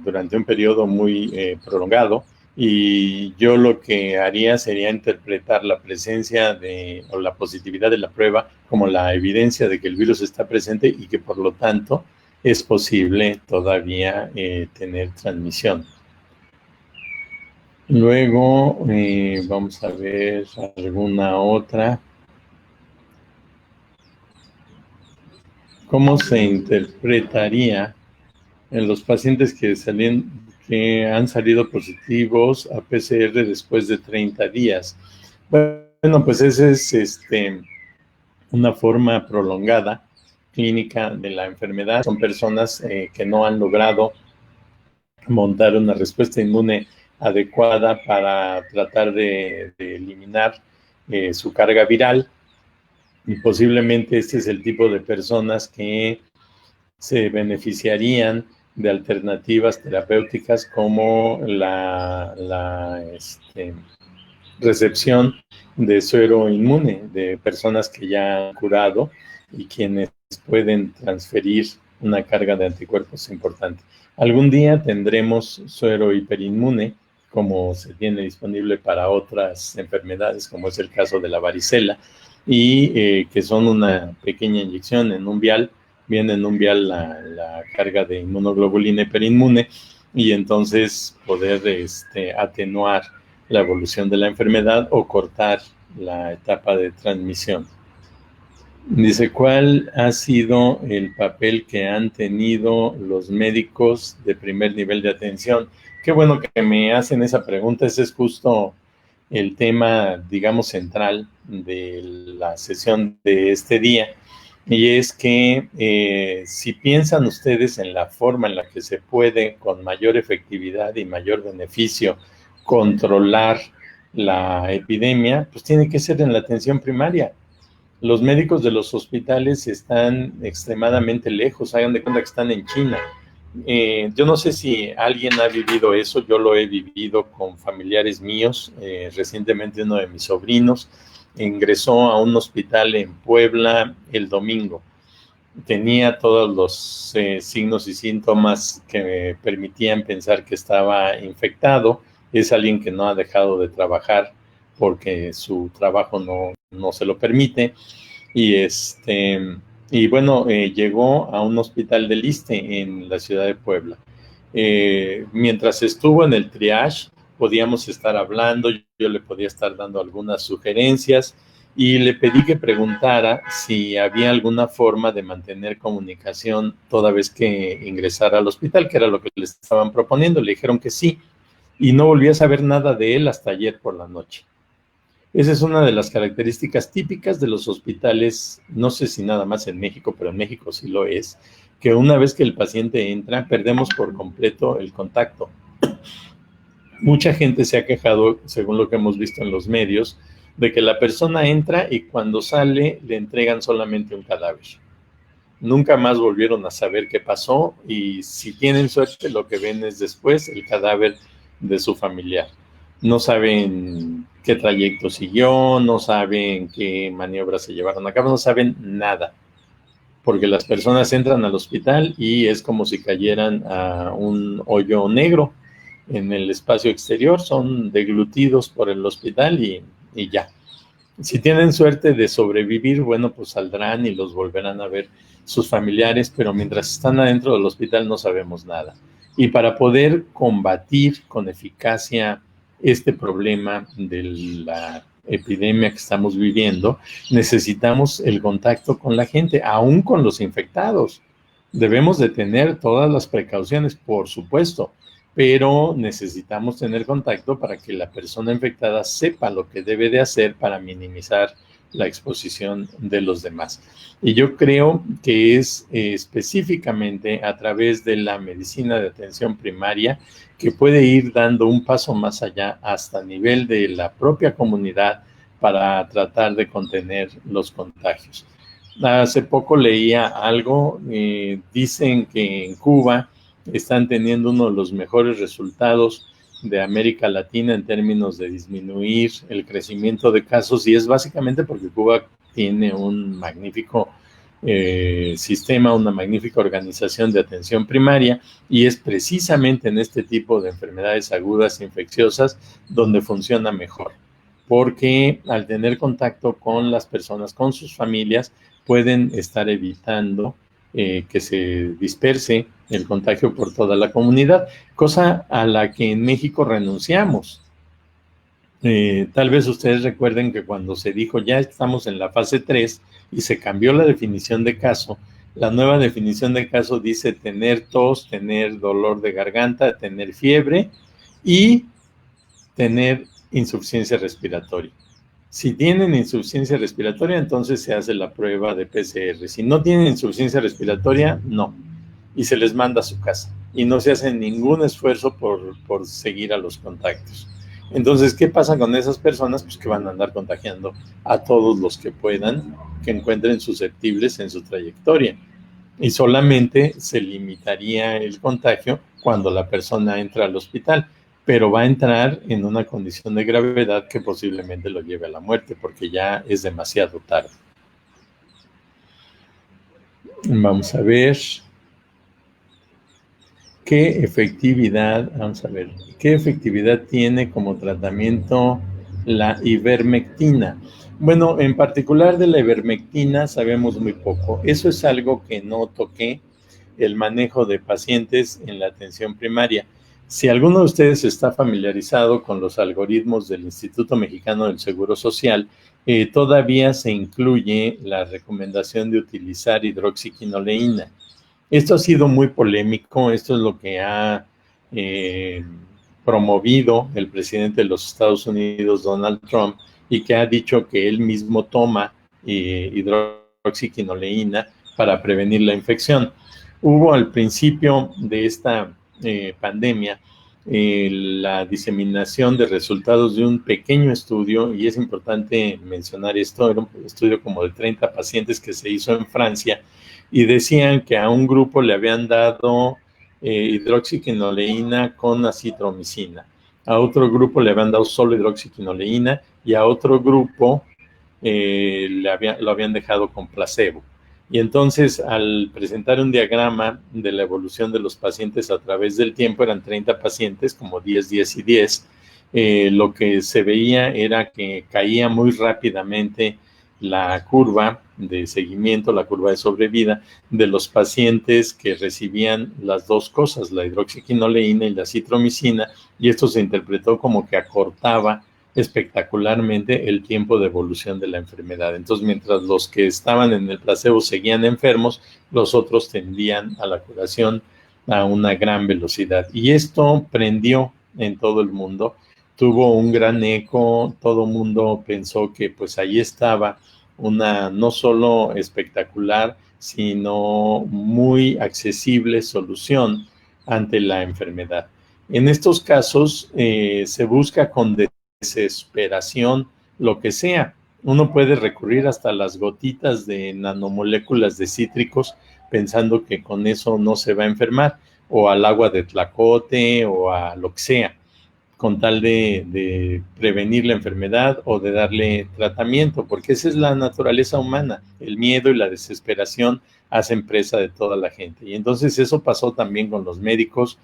durante un periodo muy prolongado, y yo lo que haría sería interpretar la presencia o la positividad de la prueba como la evidencia de que el virus está presente y que por lo tanto es posible todavía tener transmisión. Luego vamos a ver alguna otra. ¿Cómo se interpretaría en los pacientes que han salido positivos a PCR después de 30 días? Bueno, pues esa es una forma prolongada clínica de la enfermedad. Son personas que no han logrado montar una respuesta inmune adecuada para tratar de eliminar su carga viral, y posiblemente este es el tipo de personas que se beneficiarían de alternativas terapéuticas como la recepción de suero inmune de personas que ya han curado y quienes pueden transferir una carga de anticuerpos importante. Algún día tendremos suero hiperinmune, como se tiene disponible para otras enfermedades, como es el caso de la varicela, y que son una pequeña inyección en un vial. Viene en un vial la carga de inmunoglobulina hiperinmune, y entonces poder atenuar la evolución de la enfermedad o cortar la etapa de transmisión. Dice, ¿cuál ha sido el papel que han tenido los médicos de primer nivel de atención? Qué bueno que me hacen esa pregunta. Ese es justo el tema, digamos, central de la sesión de este día. Y es que si piensan ustedes en la forma en la que se puede, con mayor efectividad y mayor beneficio, controlar la epidemia, pues tiene que ser en la atención primaria. Los médicos de los hospitales están extremadamente lejos, hagan de cuenta que están en China. Yo no sé si alguien ha vivido eso, yo lo he vivido con familiares míos. Recientemente uno de mis sobrinos ingresó a un hospital en Puebla el domingo. Tenía todos los signos y síntomas que me permitían pensar que estaba infectado. Es alguien que no ha dejado de trabajar porque su trabajo no se lo permite, y Y bueno, llegó a un hospital del ISSSTE en la ciudad de Puebla. Mientras estuvo en el triage, podíamos estar hablando, yo le podía estar dando algunas sugerencias y le pedí que preguntara si había alguna forma de mantener comunicación toda vez que ingresara al hospital, que era lo que le estaban proponiendo. Le dijeron que sí y no volví a saber nada de él hasta ayer por la noche. Esa es una de las características típicas de los hospitales, no sé si nada más en México, pero en México sí lo es, que una vez que el paciente entra, perdemos por completo el contacto. Mucha gente se ha quejado, según lo que hemos visto en los medios, de que la persona entra y cuando sale le entregan solamente un cadáver. Nunca más volvieron a saber qué pasó y si tienen suerte lo que ven es después el cadáver de su familiar. No saben qué trayecto siguió, no saben qué maniobras se llevaron a cabo, no saben nada, porque las personas entran al hospital y es como si cayeran a un hoyo negro en el espacio exterior, son deglutidos por el hospital y ya. Si tienen suerte de sobrevivir, bueno, pues saldrán y los volverán a ver sus familiares, pero mientras están adentro del hospital no sabemos nada. Y para poder combatir con eficacia este problema de la epidemia que estamos viviendo, necesitamos el contacto con la gente, aún con los infectados. Debemos de tener todas las precauciones, por supuesto, pero necesitamos tener contacto para que la persona infectada sepa lo que debe de hacer para minimizar la exposición de los demás. Y yo creo que es específicamente a través de la medicina de atención primaria que puede ir dando un paso más allá hasta nivel de la propia comunidad para tratar de contener los contagios. Hace poco leía algo, dicen que en Cuba están teniendo uno de los mejores resultados de América Latina en términos de disminuir el crecimiento de casos y es básicamente porque Cuba tiene un magnífico sistema, una magnífica organización de atención primaria y es precisamente en este tipo de enfermedades agudas infecciosas donde funciona mejor, porque al tener contacto con las personas, con sus familias, pueden estar evitando que se disperse el contagio por toda la comunidad, cosa a la que en México renunciamos. Tal vez ustedes recuerden que cuando se dijo ya estamos en la fase 3 y se cambió la definición de caso, la nueva definición de caso dice tener tos, tener dolor de garganta, tener fiebre y tener insuficiencia respiratoria. Si tienen insuficiencia respiratoria, entonces se hace la prueba de PCR. Si no tienen insuficiencia respiratoria, no. Y se les manda a su casa. Y no se hace ningún esfuerzo por seguir a los contactos. Entonces, ¿qué pasa con esas personas? Pues que van a andar contagiando a todos los que puedan, que encuentren susceptibles en su trayectoria. Y solamente se limitaría el contagio cuando la persona entra al hospital, pero va a entrar en una condición de gravedad que posiblemente lo lleve a la muerte, porque ya es demasiado tarde. Vamos a ver qué efectividad, qué efectividad tiene como tratamiento la ivermectina. Bueno, en particular de la ivermectina sabemos muy poco. Eso es algo que no toqué, el manejo de pacientes en la atención primaria. Si alguno de ustedes está familiarizado con los algoritmos del Instituto Mexicano del Seguro Social, todavía se incluye la recomendación de utilizar hidroxiquinoleína. Esto ha sido muy polémico, esto es lo que ha promovido el presidente de los Estados Unidos, Donald Trump, y que ha dicho que él mismo toma hidroxiquinoleína para prevenir la infección. Hubo al principio de esta pandemia la diseminación de resultados de un pequeño estudio, y es importante mencionar esto, era un estudio como de 30 pacientes que se hizo en Francia, y decían que a un grupo le habían dado hidroxiquinoleína con acitromicina, a otro grupo le habían dado solo hidroxiquinoleína y a otro grupo lo habían dejado con placebo. Y entonces, al presentar un diagrama de la evolución de los pacientes a través del tiempo, eran 30 pacientes, como 10, 10 y 10, lo que se veía era que caía muy rápidamente la curva de seguimiento, la curva de sobrevida de los pacientes que recibían las dos cosas, la hidroxiquinoleína y la citromicina, y esto se interpretó como que acortaba espectacularmente el tiempo de evolución de la enfermedad. Entonces, mientras los que estaban en el placebo seguían enfermos, los otros tendían a la curación a una gran velocidad. Y esto prendió en todo el mundo, tuvo un gran eco, todo el mundo pensó que pues ahí estaba una no solo espectacular, sino muy accesible solución ante la enfermedad. En estos casos se busca con desesperación lo que sea. Uno puede recurrir hasta las gotitas de nanomoléculas de cítricos pensando que con eso no se va a enfermar, o al agua de tlacote o a lo que sea, con tal de prevenir la enfermedad o de darle tratamiento, porque esa es la naturaleza humana. El miedo y la desesperación hacen presa de toda la gente. Y entonces eso pasó también con los médicos,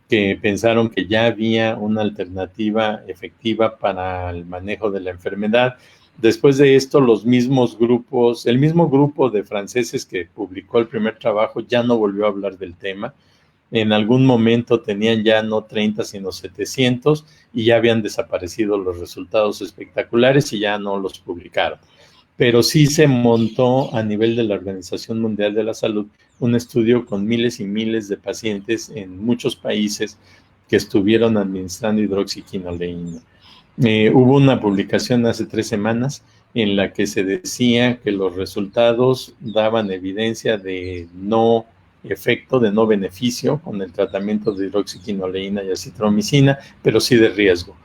que pensaron que ya había una alternativa efectiva para el manejo de la enfermedad. Después de esto, los mismos grupos, el mismo grupo de franceses que publicó el primer trabajo ya no volvió a hablar del tema. En algún momento tenían ya no 30, sino 700, y ya habían desaparecido los resultados espectaculares y ya no los publicaron. Pero sí se montó a nivel de la Organización Mundial de la Salud un estudio con miles y miles de pacientes en muchos países que estuvieron administrando hidroxiquinoleína. Hubo una publicación hace 3 semanas en la que se decía que los resultados daban evidencia de no efecto, de no beneficio con el tratamiento de hidroxiquinoleína y acitromicina, pero sí de riesgo,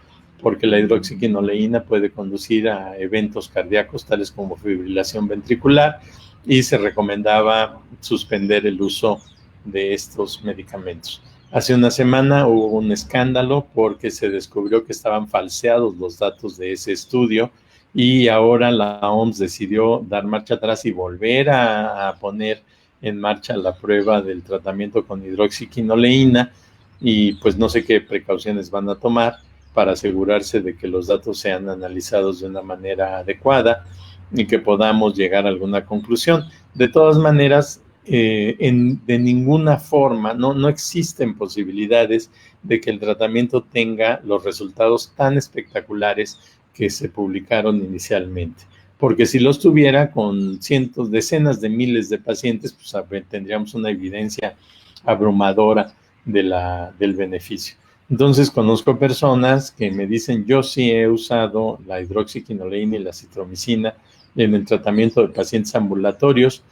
porque la hidroxiquinoleína puede conducir a eventos cardíacos tales como fibrilación ventricular, y se recomendaba suspender el uso de estos medicamentos. Hace una semana hubo un escándalo porque se descubrió que estaban falseados los datos de ese estudio, y ahora la OMS decidió dar marcha atrás y volver a poner en marcha la prueba del tratamiento con hidroxiquinoleína, y pues no sé qué precauciones van a tomar para asegurarse de que los datos sean analizados de una manera adecuada y que podamos llegar a alguna conclusión. De todas maneras, de ninguna forma, no existen posibilidades de que el tratamiento tenga los resultados tan espectaculares que se publicaron inicialmente. Porque si los tuviera con cientos, decenas de miles de pacientes, pues tendríamos una evidencia abrumadora del beneficio. Entonces, conozco personas que me dicen, yo sí he usado la hidroxiquinoleína y la citromicina en el tratamiento de pacientes ambulatorios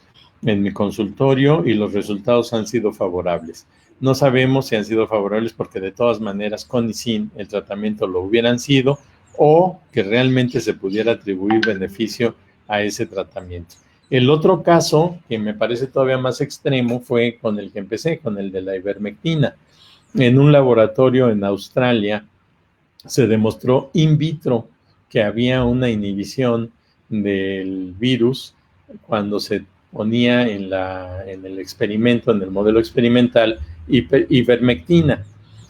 en mi consultorio y los resultados han sido favorables. No sabemos si han sido favorables porque de todas maneras con y sin el tratamiento lo hubieran sido, o que realmente se pudiera atribuir beneficio a ese tratamiento. El otro caso, que me parece todavía más extremo, fue con el que empecé, con el de la ivermectina. En un laboratorio en Australia se demostró in vitro que había una inhibición del virus cuando se ponía en el experimento, en el modelo experimental, ivermectina.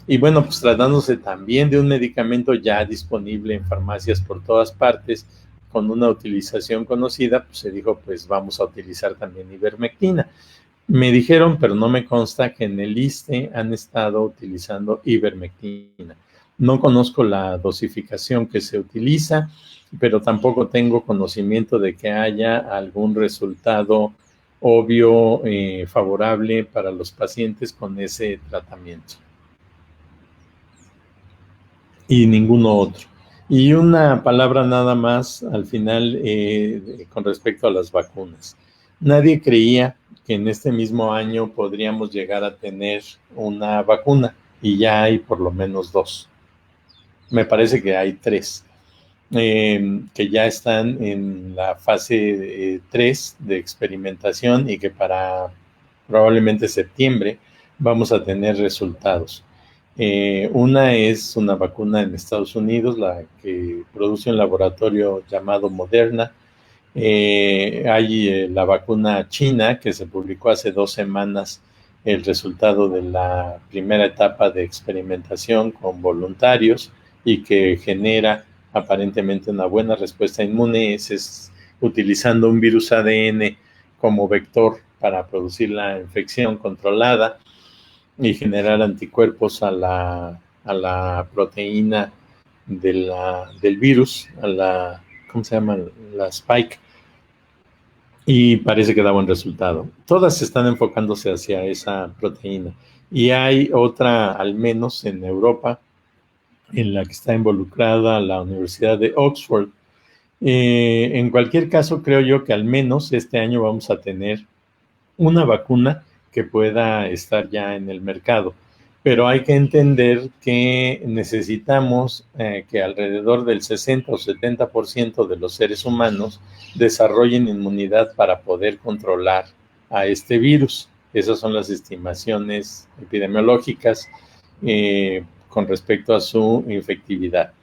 Y bueno, pues tratándose también de un medicamento ya disponible en farmacias por todas partes, con una utilización conocida, pues se dijo, pues vamos a utilizar también ivermectina. Me dijeron, pero no me consta, que en el ISSSTE han estado utilizando ivermectina. No conozco la dosificación que se utiliza, pero tampoco tengo conocimiento de que haya algún resultado obvio favorable para los pacientes con ese tratamiento. Y ninguno otro. Y una palabra nada más al final con respecto a las vacunas. Nadie creía que en este mismo año podríamos llegar a tener una vacuna, y ya hay por lo menos 2. Me parece que hay 3 que ya están en la fase 3 de experimentación, y que para probablemente septiembre vamos a tener resultados. Una es una vacuna en Estados Unidos, la que produce un laboratorio llamado Moderna. Hay la vacuna china, que se publicó hace 2 semanas el resultado de la primera etapa de experimentación con voluntarios, y que genera aparentemente una buena respuesta inmune. Ese es utilizando un virus ADN como vector para producir la infección controlada y generar anticuerpos a la proteína del virus, ¿cómo se llama? La spike, y parece que da buen resultado. Todas están enfocándose hacia esa proteína. Y hay otra, al menos en Europa, en la que está involucrada la Universidad de Oxford. En cualquier caso, creo yo que al menos este año vamos a tener una vacuna que pueda estar ya en el mercado. Pero hay que entender que necesitamos que alrededor del 60 o 70% de los seres humanos desarrollen inmunidad para poder controlar a este virus. Esas son las estimaciones epidemiológicas con respecto a su infectividad.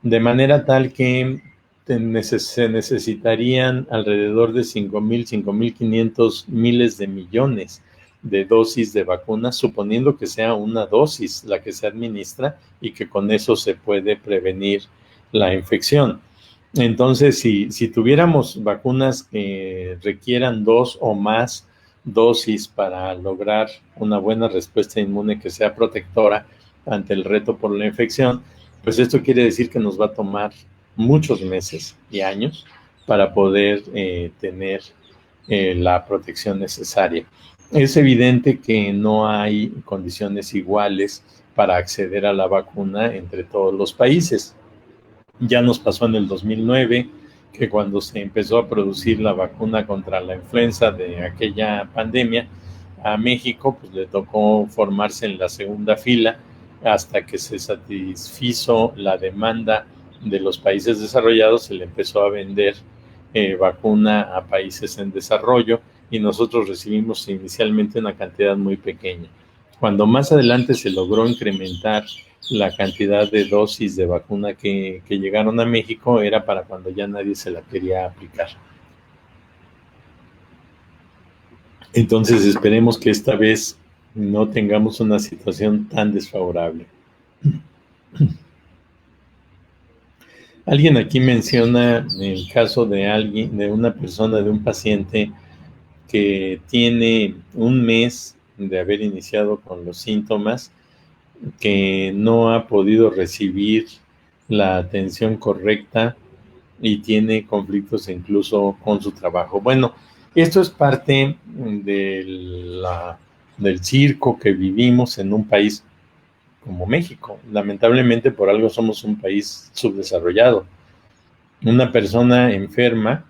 De manera tal que se necesitarían alrededor de 5.500 miles de millones de dosis de vacunas, suponiendo que sea una dosis la que se administra y que con eso se puede prevenir la infección. Entonces, si tuviéramos vacunas que requieran 2 o más dosis para lograr una buena respuesta inmune que sea protectora ante el reto por la infección, pues esto quiere decir que nos va a tomar muchos meses y años para poder tener la protección necesaria. Es evidente que no hay condiciones iguales para acceder a la vacuna entre todos los países. Ya nos pasó en el 2009, que cuando se empezó a producir la vacuna contra la influenza de aquella pandemia, a México pues le tocó formarse en la segunda fila hasta que se satisfizo la demanda de los países desarrollados. Se le empezó a vender vacuna a países en desarrollo y nosotros recibimos inicialmente una cantidad muy pequeña. Cuando más adelante se logró incrementar la cantidad de dosis de vacuna que llegaron a México, era para cuando ya nadie se la quería aplicar. Entonces esperemos que esta vez no tengamos una situación tan desfavorable. Alguien aquí menciona el caso de alguien, de una persona, de un paciente que tiene un mes de haber iniciado con los síntomas, que no ha podido recibir la atención correcta y tiene conflictos incluso con su trabajo. Bueno, esto es parte del circo que vivimos en un país como México. Lamentablemente, por algo somos un país subdesarrollado. Una persona enferma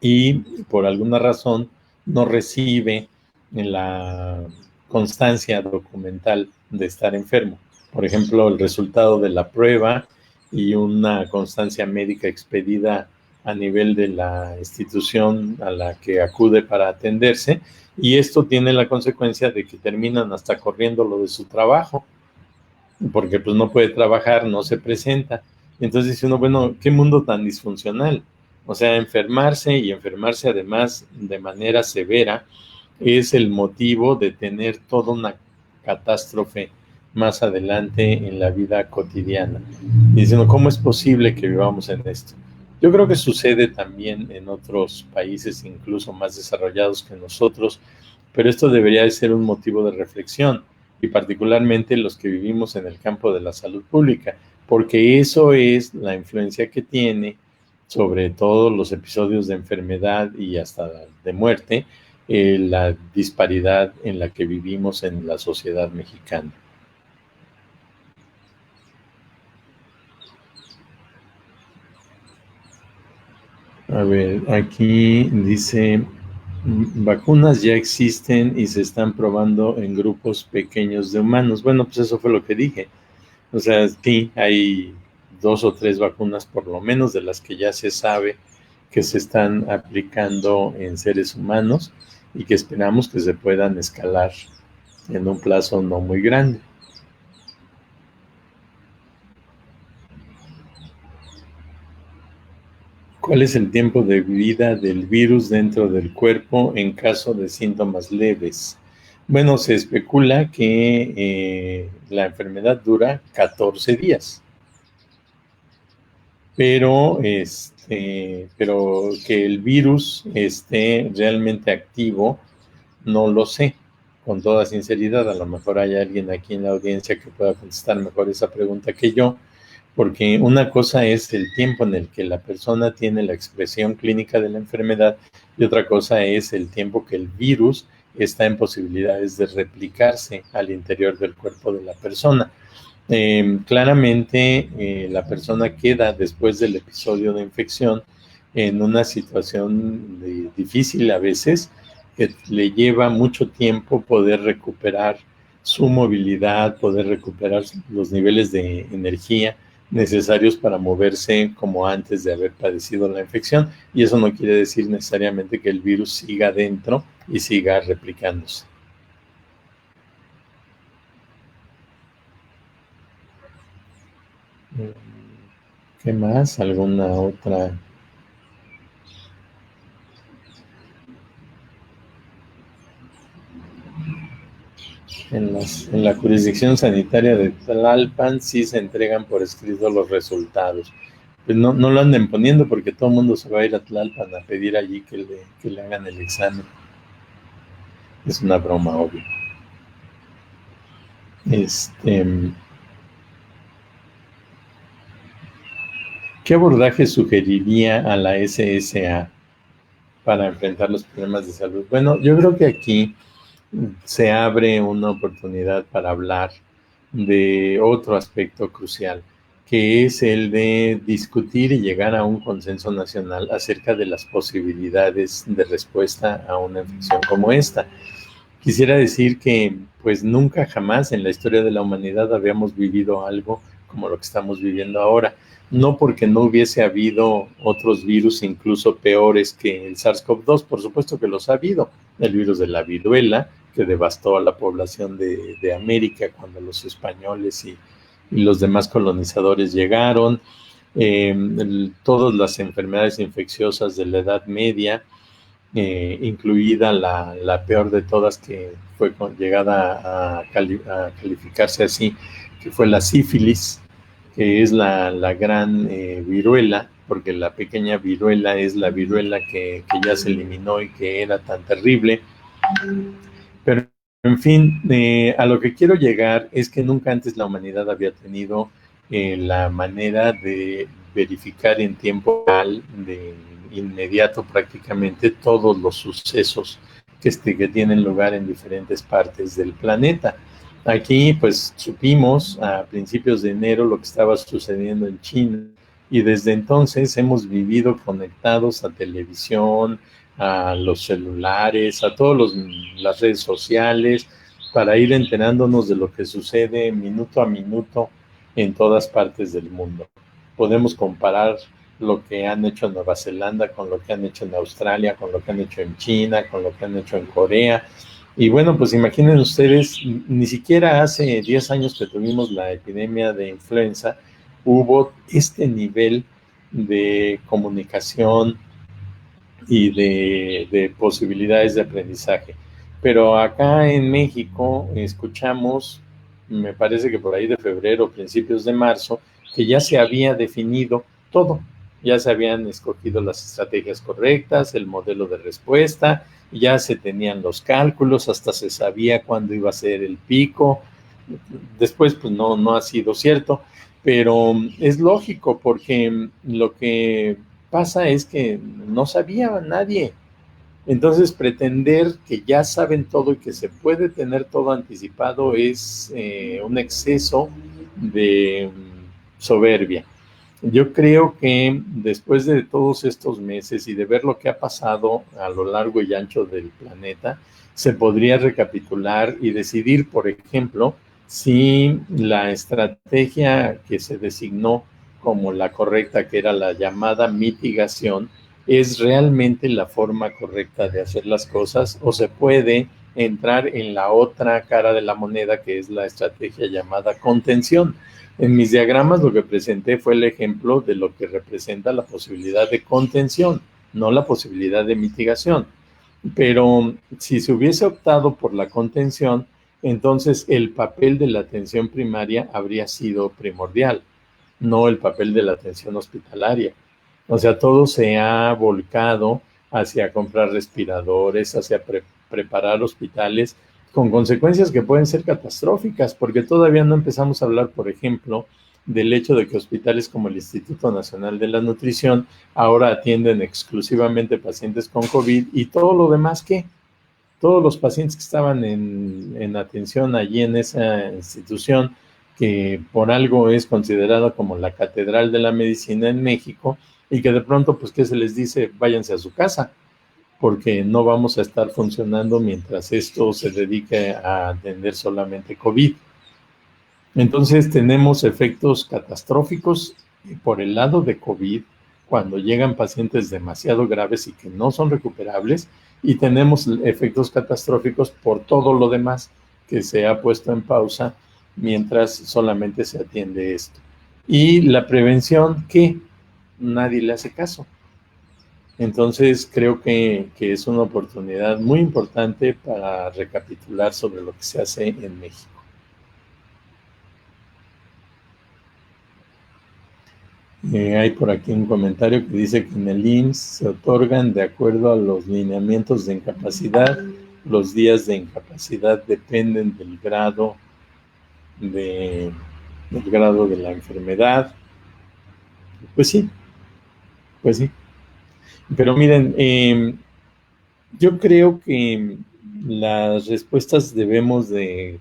y por alguna razón no recibe la constancia documental de estar enfermo. Por ejemplo, el resultado de la prueba y una constancia médica expedida a nivel de la institución a la que acude para atenderse, y esto tiene la consecuencia de que terminan hasta corriendo lo de su trabajo, porque pues no puede trabajar, no se presenta. Entonces dice uno, bueno, qué mundo tan disfuncional. O sea, enfermarse y enfermarse además de manera severa es el motivo de tener toda una catástrofe más adelante en la vida cotidiana. Y diciendo, ¿cómo es posible que vivamos en esto? Yo creo que sucede también en otros países incluso más desarrollados que nosotros, pero esto debería de ser un motivo de reflexión, y particularmente los que vivimos en el campo de la salud pública, porque eso es la influencia que tiene sobre todos los episodios de enfermedad y hasta de muerte, la disparidad en la que vivimos en la sociedad mexicana. A ver, aquí dice, vacunas ya existen y se están probando en grupos pequeños de humanos. Bueno, pues eso fue lo que dije. O sea, sí, hay 2 o 3 vacunas por lo menos de las que ya se sabe que se están aplicando en seres humanos y que esperamos que se puedan escalar en un plazo no muy grande. ¿Cuál es el tiempo de vida del virus dentro del cuerpo en caso de síntomas leves? Bueno, se especula que la enfermedad dura 14 días. pero que el virus esté realmente activo, no lo sé, con toda sinceridad. A lo mejor hay alguien aquí en la audiencia que pueda contestar mejor esa pregunta que yo, porque una cosa es el tiempo en el que la persona tiene la expresión clínica de la enfermedad y otra cosa es el tiempo que el virus está en posibilidades de replicarse al interior del cuerpo de la persona. Claramente la persona queda después del episodio de infección en una situación difícil a veces, que le lleva mucho tiempo poder recuperar su movilidad, poder recuperar los niveles de energía necesarios para moverse como antes de haber padecido la infección, y eso no quiere decir necesariamente que el virus siga dentro y siga replicándose. ¿Qué más? ¿Alguna otra? En la jurisdicción sanitaria de Tlalpan sí se entregan por escrito los resultados. Pues no lo anden poniendo porque todo el mundo se va a ir a Tlalpan a pedir allí que le hagan el examen. Es una broma, obvio. ¿Qué abordaje sugeriría a la SSA para enfrentar los problemas de salud? Bueno, yo creo que aquí se abre una oportunidad para hablar de otro aspecto crucial, que es el de discutir y llegar a un consenso nacional acerca de las posibilidades de respuesta a una infección como esta. Quisiera decir que pues nunca jamás en la historia de la humanidad habíamos vivido algo como lo que estamos viviendo ahora. No porque no hubiese habido otros virus incluso peores que el SARS-CoV-2, por supuesto que los ha habido. El virus de la viruela, que devastó a la población de América cuando los españoles y los demás colonizadores llegaron. Todas las enfermedades infecciosas de la Edad Media, incluida la peor de todas, que fue llegada a calificarse así, que fue la sífilis, que es la gran viruela, porque la pequeña viruela es la viruela que ya se eliminó y que era tan terrible. Pero, en fin, a lo que quiero llegar es que nunca antes la humanidad había tenido la manera de verificar en tiempo real, de inmediato prácticamente, todos los sucesos que tienen lugar en diferentes partes del planeta. Aquí, pues, supimos a principios de enero lo que estaba sucediendo en China y desde entonces hemos vivido conectados a televisión, a los celulares, a todas las redes sociales, para ir enterándonos de lo que sucede minuto a minuto en todas partes del mundo. Podemos comparar lo que han hecho en Nueva Zelanda con lo que han hecho en Australia, con lo que han hecho en China, con lo que han hecho en Corea. Y bueno, pues imaginen ustedes, ni siquiera hace 10 años que tuvimos la epidemia de influenza, hubo este nivel de comunicación y de posibilidades de aprendizaje. Pero acá en México escuchamos, me parece que por ahí de febrero, principios de marzo, que ya se había definido todo, ya se habían escogido las estrategias correctas, el modelo de respuesta, ya se tenían los cálculos, hasta se sabía cuándo iba a ser el pico. Después, pues no ha sido cierto, pero es lógico porque lo que pasa es que no sabía nadie. Entonces, pretender que ya saben todo y que se puede tener todo anticipado es un exceso de soberbia. Yo creo que después de todos estos meses y de ver lo que ha pasado a lo largo y ancho del planeta, se podría recapitular y decidir, por ejemplo, si la estrategia que se designó como la correcta, que era la llamada mitigación, es realmente la forma correcta de hacer las cosas, o se puede entrar en la otra cara de la moneda, que es la estrategia llamada contención. En mis diagramas lo que presenté fue el ejemplo de lo que representa la posibilidad de contención, no la posibilidad de mitigación. Pero si se hubiese optado por la contención, entonces el papel de la atención primaria habría sido primordial. no el papel de la atención hospitalaria. O sea, todo se ha volcado hacia comprar respiradores, hacia preparar hospitales, con consecuencias que pueden ser catastróficas, porque todavía no empezamos a hablar, por ejemplo, del hecho de que hospitales como el Instituto Nacional de la Nutrición ahora atienden exclusivamente pacientes con COVID y todo lo demás, ¿qué? Todos los pacientes que estaban en atención allí en esa institución, que por algo es considerada como la catedral de la medicina en México, y que de pronto, pues, ¿qué se les dice? Váyanse a su casa, porque no vamos a estar funcionando mientras esto se dedique a atender solamente COVID. Entonces tenemos efectos catastróficos por el lado de COVID cuando llegan pacientes demasiado graves y que no son recuperables, y tenemos efectos catastróficos por todo lo demás que se ha puesto en pausa mientras solamente se atiende esto. Y la prevención, ¿qué? Nadie le hace caso. Entonces creo que es una oportunidad muy importante para recapitular sobre lo que se hace en México. Hay por aquí un comentario que dice que en el IMSS se otorgan de acuerdo a los lineamientos de incapacidad. Los días de incapacidad dependen de, del grado de la enfermedad. Pues sí, pues sí. Pero miren, yo creo que las respuestas debemos de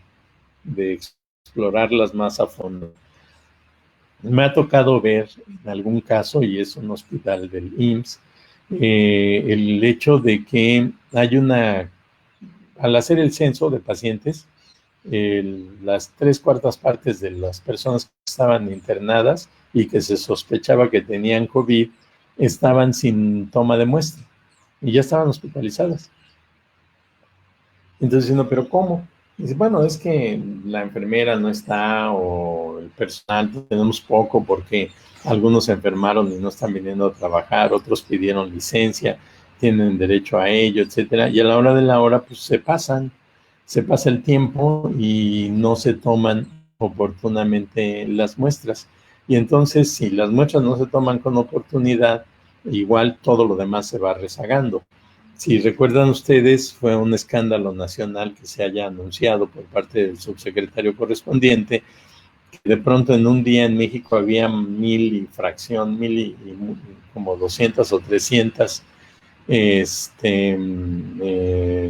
explorarlas más a fondo. Me ha tocado ver en algún caso, y es un hospital del IMSS, el hecho de que hay al hacer el censo de pacientes, las 3/4 partes de las personas que estaban internadas y que se sospechaba que tenían COVID estaban sin toma de muestra y ya estaban hospitalizadas. Entonces, no, pero ¿cómo? Dice, bueno, es que la enfermera no está o el personal tenemos poco porque algunos se enfermaron y no están viniendo a trabajar, otros pidieron licencia, tienen derecho a ello, etcétera. Y a la hora de la hora, pues se pasa el tiempo y no se toman oportunamente las muestras. Y entonces, si las muestras no se toman con oportunidad, igual todo lo demás se va rezagando. Si recuerdan ustedes, fue un escándalo nacional que se haya anunciado por parte del subsecretario correspondiente, que de pronto en un día en México había 1000 y fracción, como 200 o 300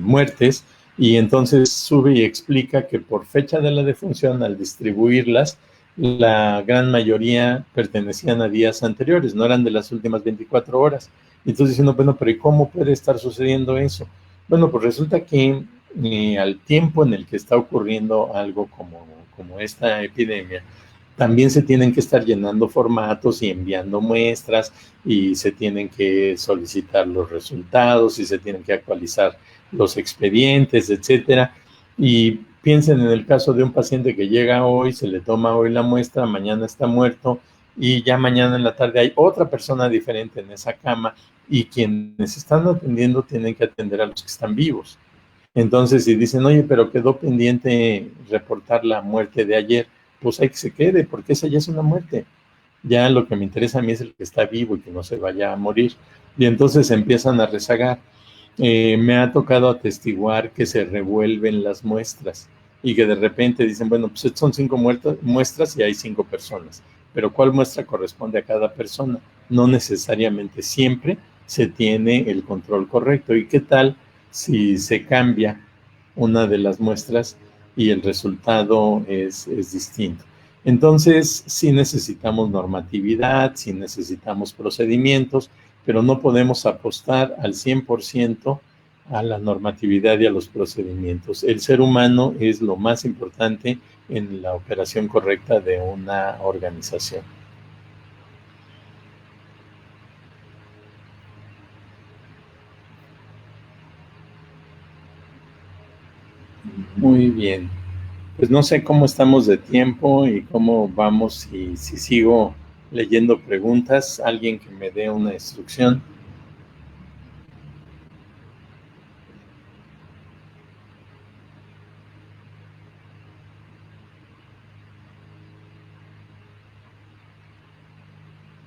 muertes, y entonces sube y explica que por fecha de la defunción, al distribuirlas, la gran mayoría pertenecían a días anteriores, no eran de las últimas 24 horas. Entonces diciendo, bueno, pero ¿y cómo puede estar sucediendo eso? Bueno, pues resulta que al tiempo en el que está ocurriendo algo como esta epidemia, también se tienen que estar llenando formatos y enviando muestras, y se tienen que solicitar los resultados y se tienen que actualizar los expedientes, etcétera. Y piensen en el caso de un paciente que llega hoy, se le toma hoy la muestra, mañana está muerto y ya mañana en la tarde hay otra persona diferente en esa cama, y quienes están atendiendo tienen que atender a los que están vivos. Entonces, si dicen, oye, pero quedó pendiente reportar la muerte de ayer, pues hay que se quede, porque esa ya es una muerte. Ya lo que me interesa a mí es el que está vivo y que no se vaya a morir. Y entonces empiezan a rezagar. Me ha tocado atestiguar que se revuelven las muestras y que de repente dicen, bueno, pues son 5 muestras y hay 5 personas, pero ¿cuál muestra corresponde a cada persona? No necesariamente siempre se tiene el control correcto. ¿Y qué tal si se cambia una de las muestras y el resultado es distinto? Entonces, sí necesitamos normatividad, sí necesitamos procedimientos, pero no podemos apostar al 100% a la normatividad y a los procedimientos. El ser humano es lo más importante en la operación correcta de una organización. Muy bien. Pues no sé cómo estamos de tiempo y cómo vamos, y si sigo leyendo preguntas, alguien que me dé una instrucción.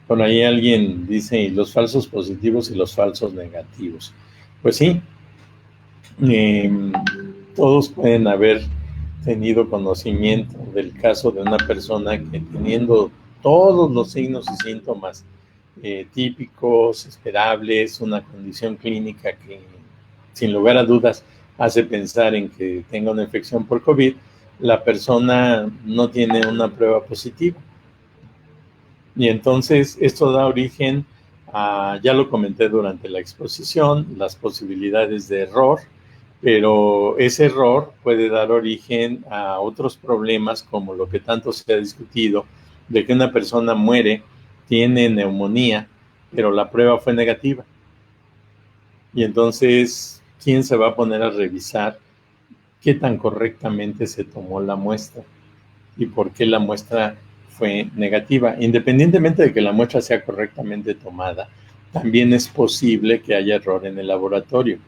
Por ahí alguien dice, ¿y los falsos positivos y los falsos negativos? Pues sí, todos pueden haber tenido conocimiento del caso de una persona que, teniendo todos los signos y síntomas típicos, esperables, una condición clínica que sin lugar a dudas hace pensar en que tenga una infección por COVID, la persona no tiene una prueba positiva. Y entonces esto da origen a, ya lo comenté durante la exposición, las posibilidades de error, pero ese error puede dar origen a otros problemas como lo que tanto se ha discutido, de que una persona muere, tiene neumonía, pero la prueba fue negativa. Y entonces, ¿quién se va a poner a revisar qué tan correctamente se tomó la muestra y por qué la muestra fue negativa? Independientemente de que la muestra sea correctamente tomada, también es posible que haya error en el laboratorio.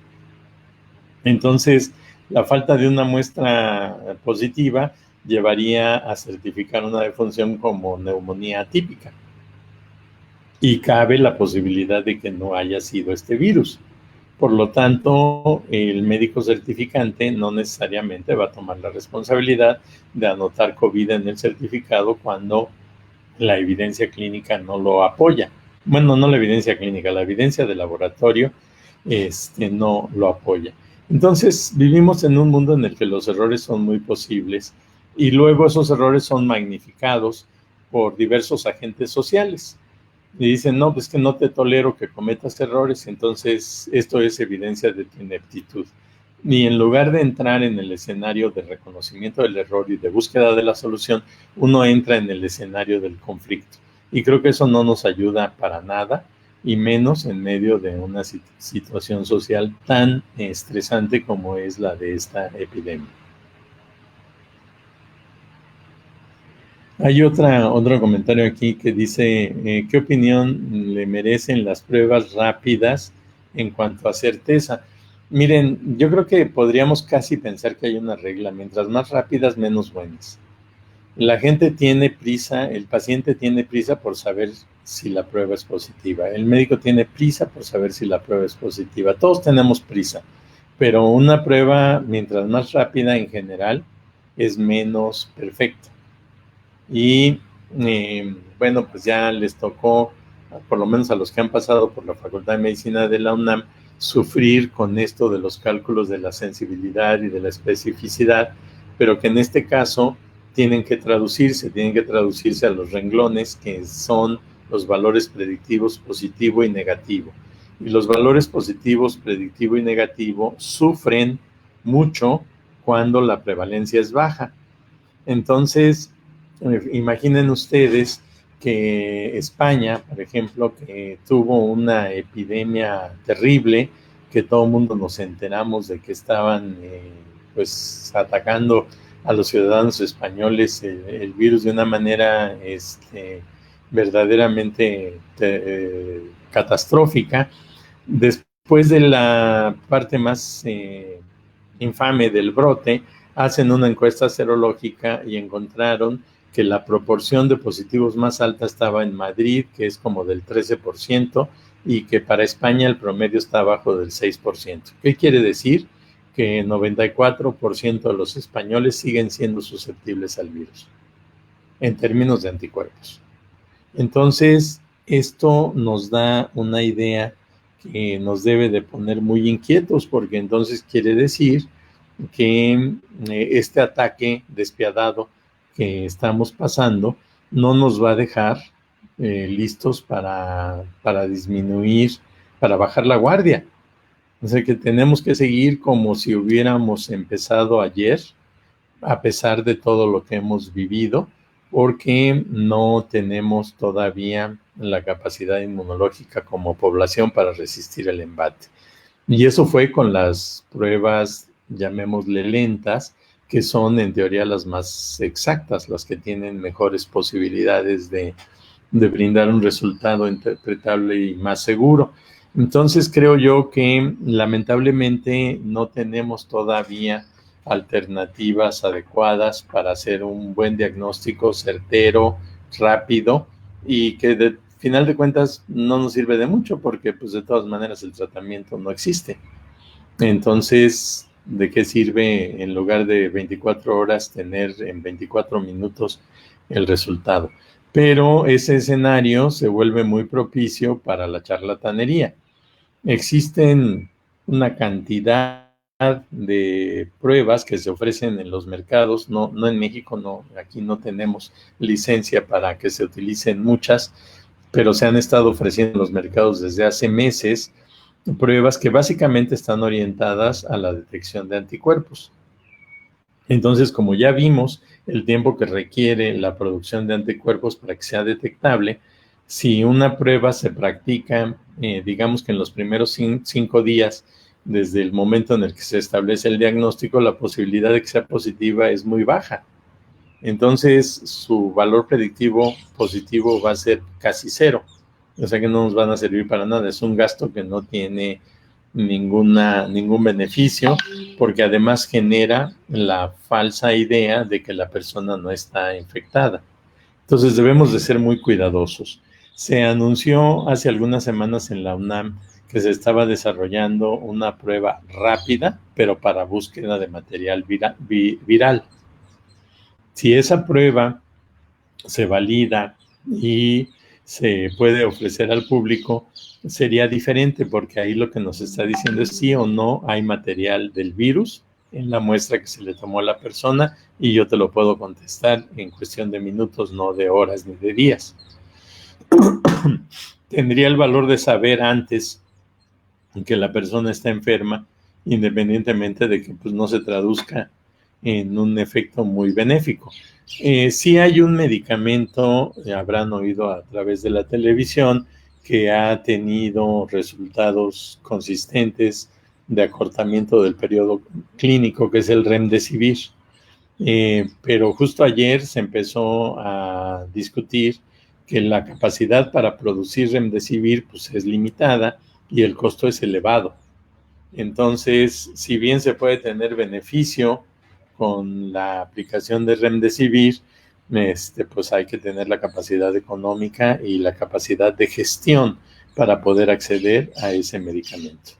Entonces, la falta de una muestra positiva llevaría a certificar una defunción como neumonía atípica. Y cabe la posibilidad de que no haya sido este virus. Por lo tanto, el médico certificante no necesariamente va a tomar la responsabilidad de anotar COVID en el certificado cuando la evidencia clínica no lo apoya. Bueno, no la evidencia clínica, la evidencia de laboratorio no lo apoya. Entonces, vivimos en un mundo en el que los errores son muy posibles y luego esos errores son magnificados por diversos agentes sociales. Y dicen, no, pues que no te tolero que cometas errores, entonces esto es evidencia de tu ineptitud. Y en lugar de entrar en el escenario de reconocimiento del error y de búsqueda de la solución, uno entra en el escenario del conflicto. Y creo que eso no nos ayuda para nada, y menos en medio de una situación social tan estresante como es la de esta epidemia. Hay otro comentario aquí que dice, ¿qué opinión le merecen las pruebas rápidas en cuanto a certeza? Miren, yo creo que podríamos casi pensar que hay una regla, mientras más rápidas, menos buenas. La gente tiene prisa, el paciente tiene prisa por saber si la prueba es positiva, el médico tiene prisa por saber si la prueba es positiva, todos tenemos prisa, pero una prueba, mientras más rápida en general, es menos perfecta. Y bueno, pues ya les tocó, por lo menos a los que han pasado por la Facultad de Medicina de la UNAM, sufrir con esto de los cálculos de la sensibilidad y de la especificidad, pero que en este caso tienen que traducirse a los renglones que son los valores predictivos positivo y negativo. Y los valores positivos, predictivo y negativo sufren mucho cuando la prevalencia es baja. Entonces, imaginen ustedes que España, por ejemplo, que tuvo una epidemia terrible, que todo el mundo nos enteramos de que estaban pues atacando a los ciudadanos españoles el virus de una manera verdaderamente catastrófica. Después de la parte más infame del brote, hacen una encuesta serológica y encontraron que la proporción de positivos más alta estaba en Madrid, que es como del 13%, y que para España el promedio está abajo del 6%. ¿Qué quiere decir? Que 94% de los españoles siguen siendo susceptibles al virus, en términos de anticuerpos. Entonces, esto nos da una idea que nos debe de poner muy inquietos, porque entonces quiere decir que este ataque despiadado que estamos pasando no nos va a dejar listos para disminuir, para bajar la guardia. O sea que tenemos que seguir como si hubiéramos empezado ayer, a pesar de todo lo que hemos vivido, porque no tenemos todavía la capacidad inmunológica como población para resistir el embate. Y eso fue con las pruebas, llamémosle lentas, que son en teoría las más exactas, las que tienen mejores posibilidades de brindar un resultado interpretable y más seguro. Entonces creo yo que lamentablemente no tenemos todavía alternativas adecuadas para hacer un buen diagnóstico certero, rápido, y que final de cuentas no nos sirve de mucho porque pues de todas maneras el tratamiento no existe. Entonces, ¿de qué sirve en lugar de 24 horas tener en 24 minutos el resultado? Pero ese escenario se vuelve muy propicio para la charlatanería. Existen una cantidad de pruebas que se ofrecen en los mercados, no en México, no, aquí no tenemos licencia para que se utilicen muchas, pero se han estado ofreciendo en los mercados desde hace meses pruebas que básicamente están orientadas a la detección de anticuerpos. Entonces, como ya vimos el tiempo que requiere la producción de anticuerpos para que sea detectable, si una prueba se practica, digamos que en los primeros 5 días, desde el momento en el que se establece el diagnóstico, la posibilidad de que sea positiva es muy baja. Entonces, su valor predictivo positivo va a ser casi cero. O sea que no nos van a servir para nada. Es un gasto que no tiene ningún beneficio, porque además genera la falsa idea de que la persona no está infectada. Entonces debemos de ser muy cuidadosos. Se anunció hace algunas semanas en la UNAM que se estaba desarrollando una prueba rápida, pero para búsqueda de material viral. Si esa prueba se valida y se puede ofrecer al público, sería diferente, porque ahí lo que nos está diciendo es sí o no hay material del virus en la muestra que se le tomó a la persona, y yo te lo puedo contestar en cuestión de minutos, no de horas ni de días. Tendría el valor de saber antes que la persona está enferma, independientemente de que pues, no se traduzca en un efecto muy benéfico. Sí hay un medicamento, habrán oído a través de la televisión, que ha tenido resultados consistentes de acortamiento del periodo clínico, que es el Remdesivir. Pero justo ayer se empezó a discutir que la capacidad para producir Remdesivir pues, es limitada y el costo es elevado. Entonces, si bien se puede tener beneficio con la aplicación de Remdesivir, pues hay que tener la capacidad económica y la capacidad de gestión para poder acceder a ese medicamento.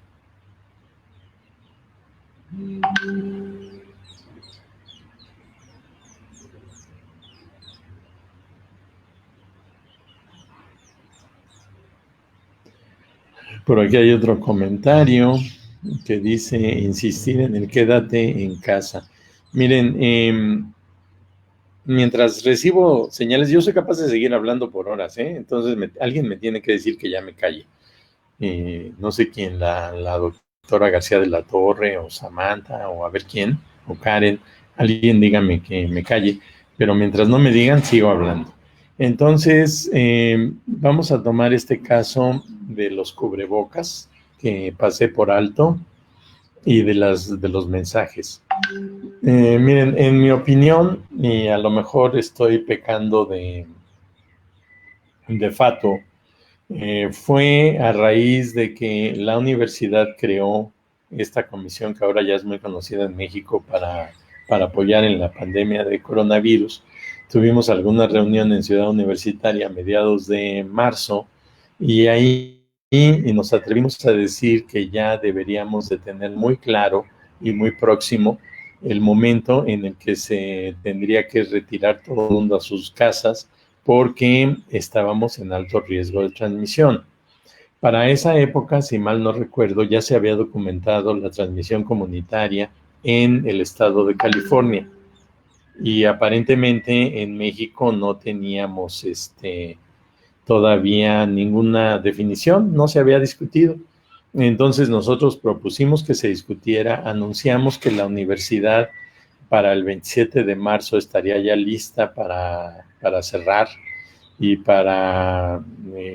Por aquí hay otro comentario que dice: insistir en el quédate en casa. Miren, mientras recibo señales, yo soy capaz de seguir hablando por horas, entonces alguien me tiene que decir que ya me calle. No sé quién, la doctora García de la Torre, o Samantha, o a ver quién, o Karen, alguien dígame que me calle, pero mientras no me digan, sigo hablando. Entonces, vamos a tomar este caso de los cubrebocas, que pasé por alto, y de los mensajes. Miren, en mi opinión, y a lo mejor estoy pecando de fato, fue a raíz de que la universidad creó esta comisión que ahora ya es muy conocida en México para apoyar en la pandemia de coronavirus. Tuvimos alguna reunión en Ciudad Universitaria a mediados de marzo, y ahí nos atrevimos a decir que ya deberíamos de tener muy claro y muy próximo el momento en el que se tendría que retirar todo el mundo a sus casas, porque estábamos en alto riesgo de transmisión. Para esa época, si mal no recuerdo, ya se había documentado la transmisión comunitaria en el estado de California, y aparentemente en México no teníamos todavía ninguna definición, no se había discutido. Entonces nosotros propusimos que se discutiera, anunciamos que la universidad para el 27 de marzo estaría ya lista para cerrar y para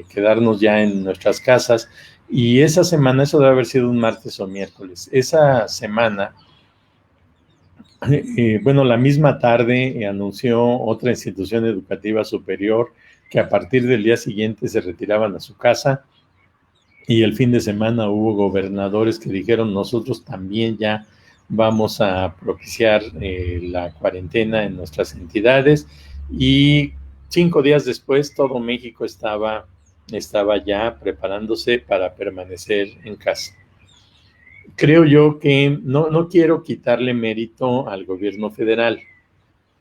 quedarnos ya en nuestras casas. Y esa semana, eso debe haber sido un martes o miércoles, esa semana, bueno, la misma tarde anunció otra institución educativa superior que a partir del día siguiente se retiraban a su casa, y el fin de semana hubo gobernadores que dijeron: nosotros también ya vamos a propiciar la cuarentena en nuestras entidades, y 5 días después todo México estaba estaba ya preparándose para permanecer en casa. Creo yo que no quiero quitarle mérito al gobierno federal,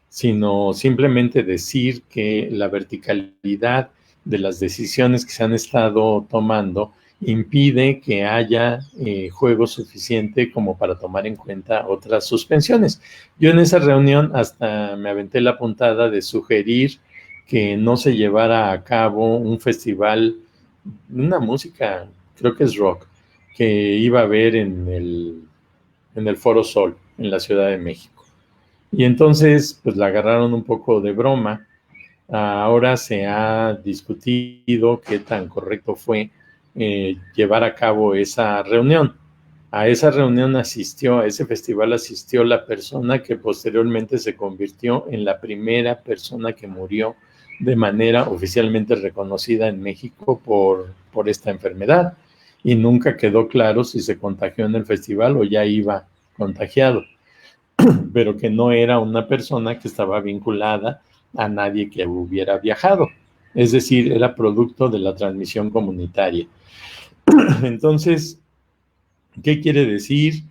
sino simplemente decir que la verticalidad de las decisiones que se han estado tomando impide que haya juego suficiente como para tomar en cuenta otras suspensiones. Yo en esa reunión hasta me aventé la puntada de sugerir que no se llevara a cabo un festival, una música, creo que es rock, que iba a haber en el Foro Sol, en la Ciudad de México. Y entonces, pues la agarraron un poco de broma. Ahora se ha discutido qué tan correcto fue llevar a cabo esa reunión. A esa reunión asistió, a ese festival asistió la persona que posteriormente se convirtió en la primera persona que murió de manera oficialmente reconocida en México por esta enfermedad. Y nunca quedó claro si se contagió en el festival o ya iba contagiado, pero que no era una persona que estaba vinculada a nadie que hubiera viajado. Es decir, era producto de la transmisión comunitaria. Entonces, ¿qué quiere decir?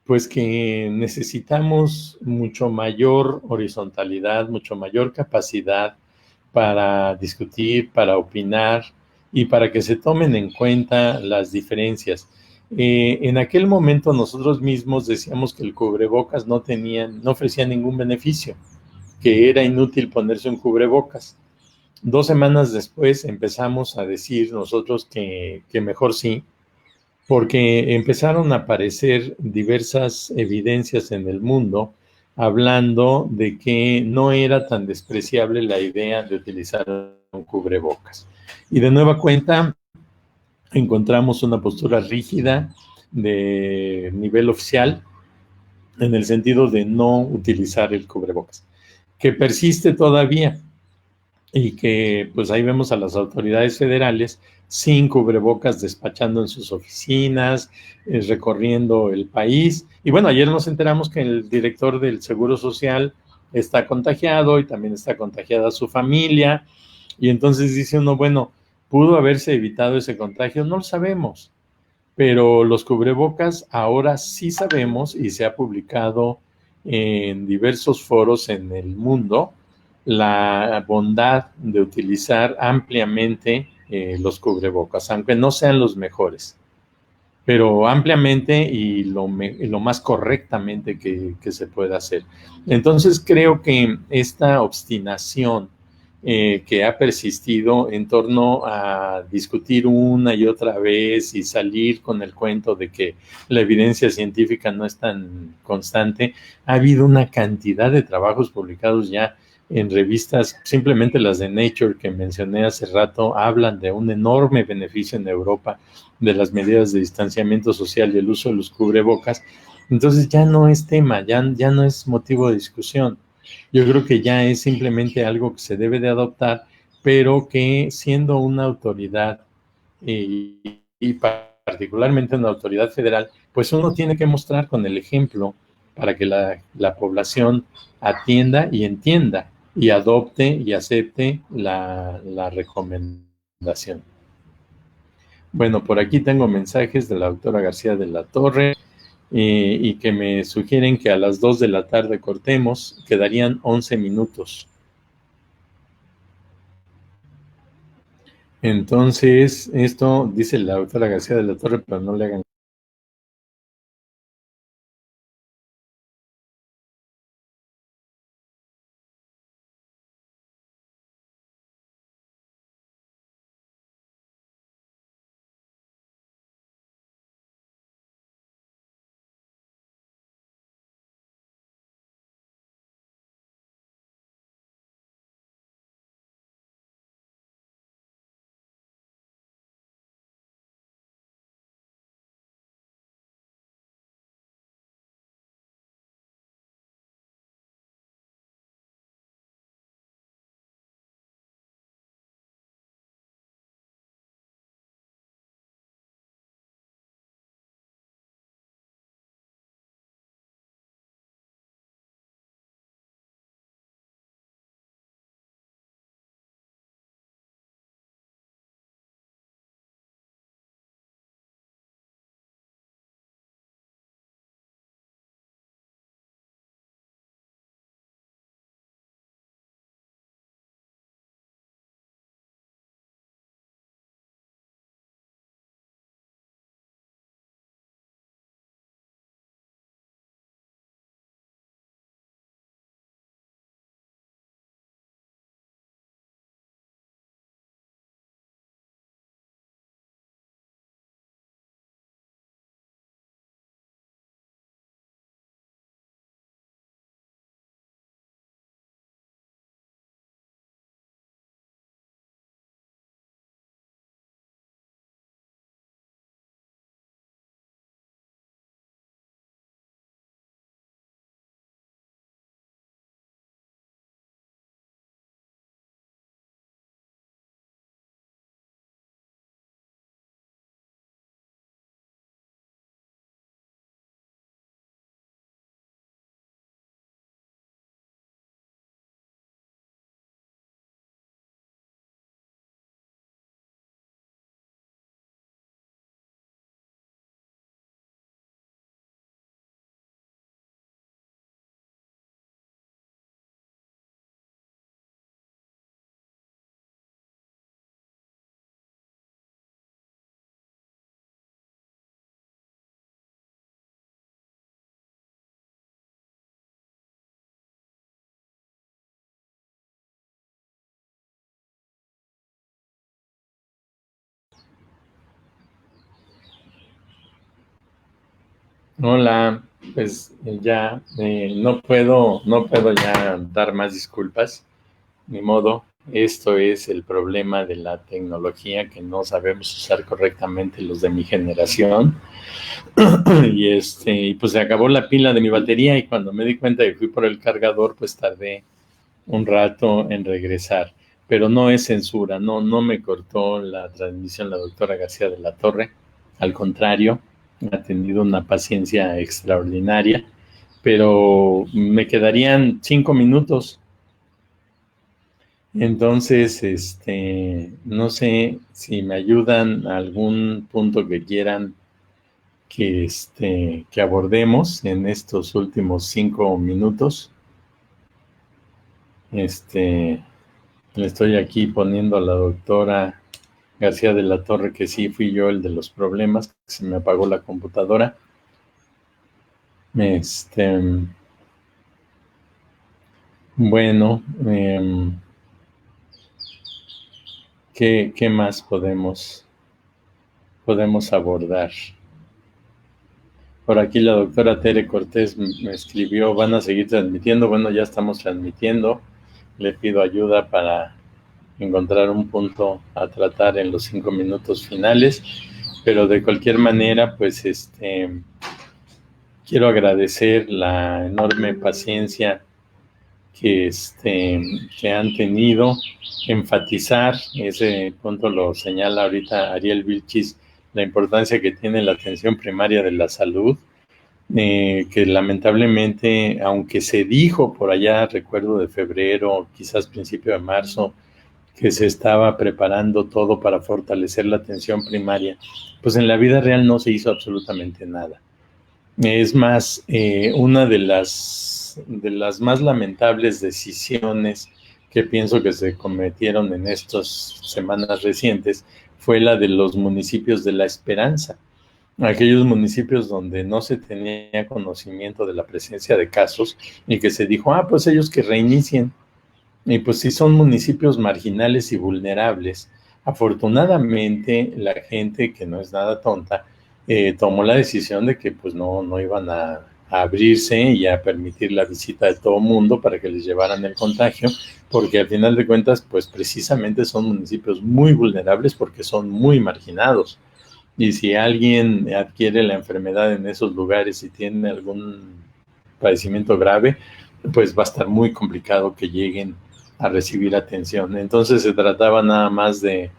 Pues que necesitamos mucho mayor horizontalidad, mucho mayor capacidad para discutir, para opinar y para que se tomen en cuenta las diferencias. En aquel momento nosotros mismos decíamos que el cubrebocas no ofrecía ningún beneficio, que era inútil ponerse un cubrebocas. 2 semanas después empezamos a decir nosotros que mejor sí, porque empezaron a aparecer diversas evidencias en el mundo hablando de que no era tan despreciable la idea de utilizar un cubrebocas. Y de nueva cuenta encontramos una postura rígida de nivel oficial en el sentido de no utilizar el cubrebocas, que persiste todavía y que pues ahí vemos a las autoridades federales sin cubrebocas despachando en sus oficinas, recorriendo el país. Y bueno, ayer nos enteramos que el director del Seguro Social está contagiado y también está contagiada su familia. Y entonces dice uno, bueno, ¿pudo haberse evitado ese contagio? No lo sabemos, pero los cubrebocas ahora sí sabemos y se ha publicado en diversos foros en el mundo la bondad de utilizar ampliamente los cubrebocas, aunque no sean los mejores, pero ampliamente y lo más correctamente que se pueda hacer. Entonces creo que esta obstinación que ha persistido en torno a discutir una y otra vez y salir con el cuento de que la evidencia científica no es tan constante, ha habido una cantidad de trabajos publicados ya en revistas, simplemente las de Nature que mencioné hace rato, hablan de un enorme beneficio en Europa de las medidas de distanciamiento social y el uso de los cubrebocas. Entonces ya no es tema, ya no es motivo de discusión. Yo creo que ya es simplemente algo que se debe de adoptar, pero que siendo una autoridad y particularmente una autoridad federal, pues uno tiene que mostrar con el ejemplo para que la población atienda y entienda y adopte y acepte la recomendación. Bueno, por aquí tengo mensajes de la doctora García de la Torre y que me sugieren que a las 2 de la tarde cortemos, quedarían 11 minutos. Entonces, esto dice la doctora García de la Torre, pero no le hagan Hola, pues ya no puedo ya dar más disculpas, ni modo. Esto es el problema de la tecnología que no sabemos usar correctamente los de mi generación. Y pues se acabó la pila de mi batería y cuando me di cuenta que fui por el cargador, pues tardé un rato en regresar. Pero no es censura, no me cortó la transmisión la doctora García de la Torre. Al contrario, ha tenido una paciencia extraordinaria, pero me quedarían 5 minutos. Entonces, no sé si me ayudan a algún punto que quieran que abordemos en estos últimos 5 minutos. Le estoy aquí poniendo a la doctora García de la Torre que sí fui yo el de los problemas, que se me apagó la computadora. Bueno, ¿qué más podemos abordar? Por aquí la doctora Tere Cortés me escribió, ¿van a seguir transmitiendo? Bueno, ya estamos transmitiendo. Le pido ayuda para encontrar un punto a tratar en los 5 minutos finales, pero de cualquier manera, pues quiero agradecer la enorme paciencia que han tenido, enfatizar, ese punto lo señala ahorita Ariel Vilchis, la importancia que tiene la atención primaria de la salud, que lamentablemente, aunque se dijo por allá, recuerdo de febrero, quizás principio de marzo, que se estaba preparando todo para fortalecer la atención primaria, pues en la vida real no se hizo absolutamente nada. Es más, una de las más lamentables decisiones que pienso que se cometieron en estas semanas recientes fue la de los municipios de La Esperanza, aquellos municipios donde no se tenía conocimiento de la presencia de casos y que se dijo, pues ellos que reinicien. Y pues sí son municipios marginales y vulnerables. Afortunadamente, la gente que no es nada tonta tomó la decisión de que pues no iban a abrirse y a permitir la visita de todo mundo para que les llevaran el contagio, porque al final de cuentas, pues precisamente son municipios muy vulnerables porque son muy marginados. Y si alguien adquiere la enfermedad en esos lugares y tiene algún padecimiento grave, pues va a estar muy complicado que lleguen a recibir atención. Entonces se trataba nada más de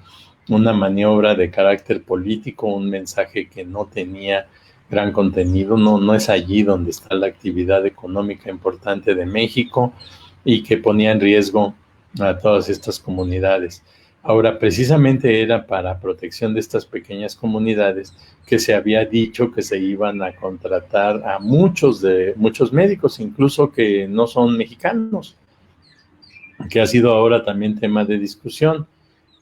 una maniobra de carácter político, un mensaje que no tenía gran contenido, no es allí donde está la actividad económica importante de México y que ponía en riesgo a todas estas comunidades. Ahora, precisamente era para protección de estas pequeñas comunidades que se había dicho que se iban a contratar a muchos médicos, incluso que no son mexicanos, que ha sido ahora también tema de discusión,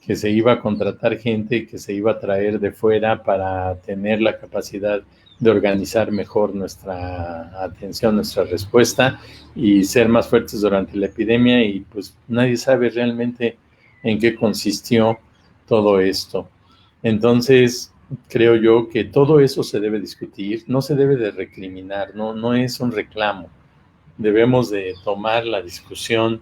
que se iba a contratar gente que se iba a traer de fuera para tener la capacidad de organizar mejor nuestra atención, nuestra respuesta y ser más fuertes durante la epidemia, y pues nadie sabe realmente en qué consistió todo esto. Entonces, creo yo que todo eso se debe discutir, no se debe de recriminar, no es un reclamo. Debemos de tomar la discusión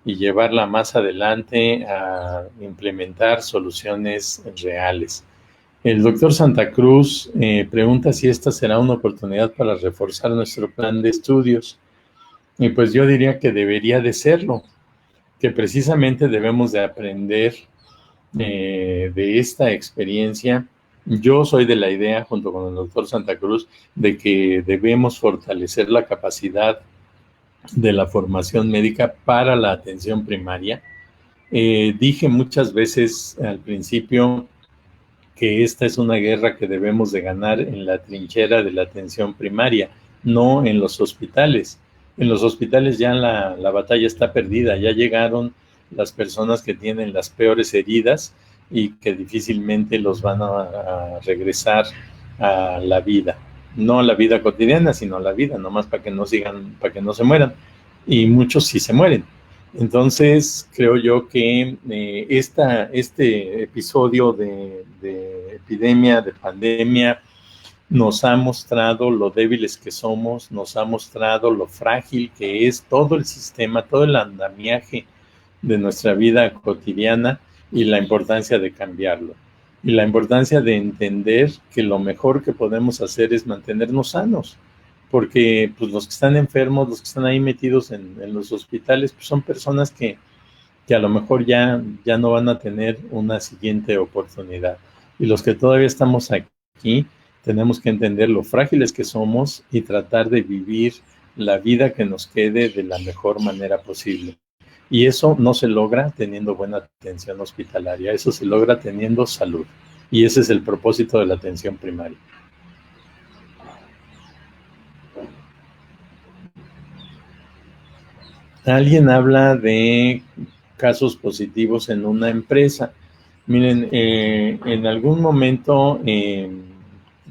y llevarla más adelante a implementar soluciones reales. El doctor Santa Cruz pregunta si esta será una oportunidad para reforzar nuestro plan de estudios. Y pues yo diría que debería de serlo, que precisamente debemos de aprender de esta experiencia. Yo soy de la idea, junto con el doctor Santa Cruz, de que debemos fortalecer la capacidad de la formación médica para la atención primaria. Dije muchas veces al principio que esta es una guerra que debemos de ganar en la trinchera de la atención primaria, no en los hospitales. En los hospitales ya la batalla está perdida, ya llegaron las personas que tienen las peores heridas y que difícilmente los van a regresar a la vida. No a la vida cotidiana, sino a la vida, nomás para que no sigan, para que no se mueran. Y muchos sí se mueren. Entonces, creo yo que este episodio de epidemia, de pandemia, nos ha mostrado lo débiles que somos, nos ha mostrado lo frágil que es todo el sistema, todo el andamiaje de nuestra vida cotidiana y la importancia de cambiarlo. Y la importancia de entender que lo mejor que podemos hacer es mantenernos sanos, porque pues, los que están enfermos, los que están ahí metidos en los hospitales, pues, son personas que a lo mejor ya no van a tener una siguiente oportunidad. Y los que todavía estamos aquí, tenemos que entender lo frágiles que somos y tratar de vivir la vida que nos quede de la mejor manera posible. Y eso no se logra teniendo buena atención hospitalaria, eso se logra teniendo salud. Y ese es el propósito de la atención primaria. Alguien habla de casos positivos en una empresa. Miren, en algún momento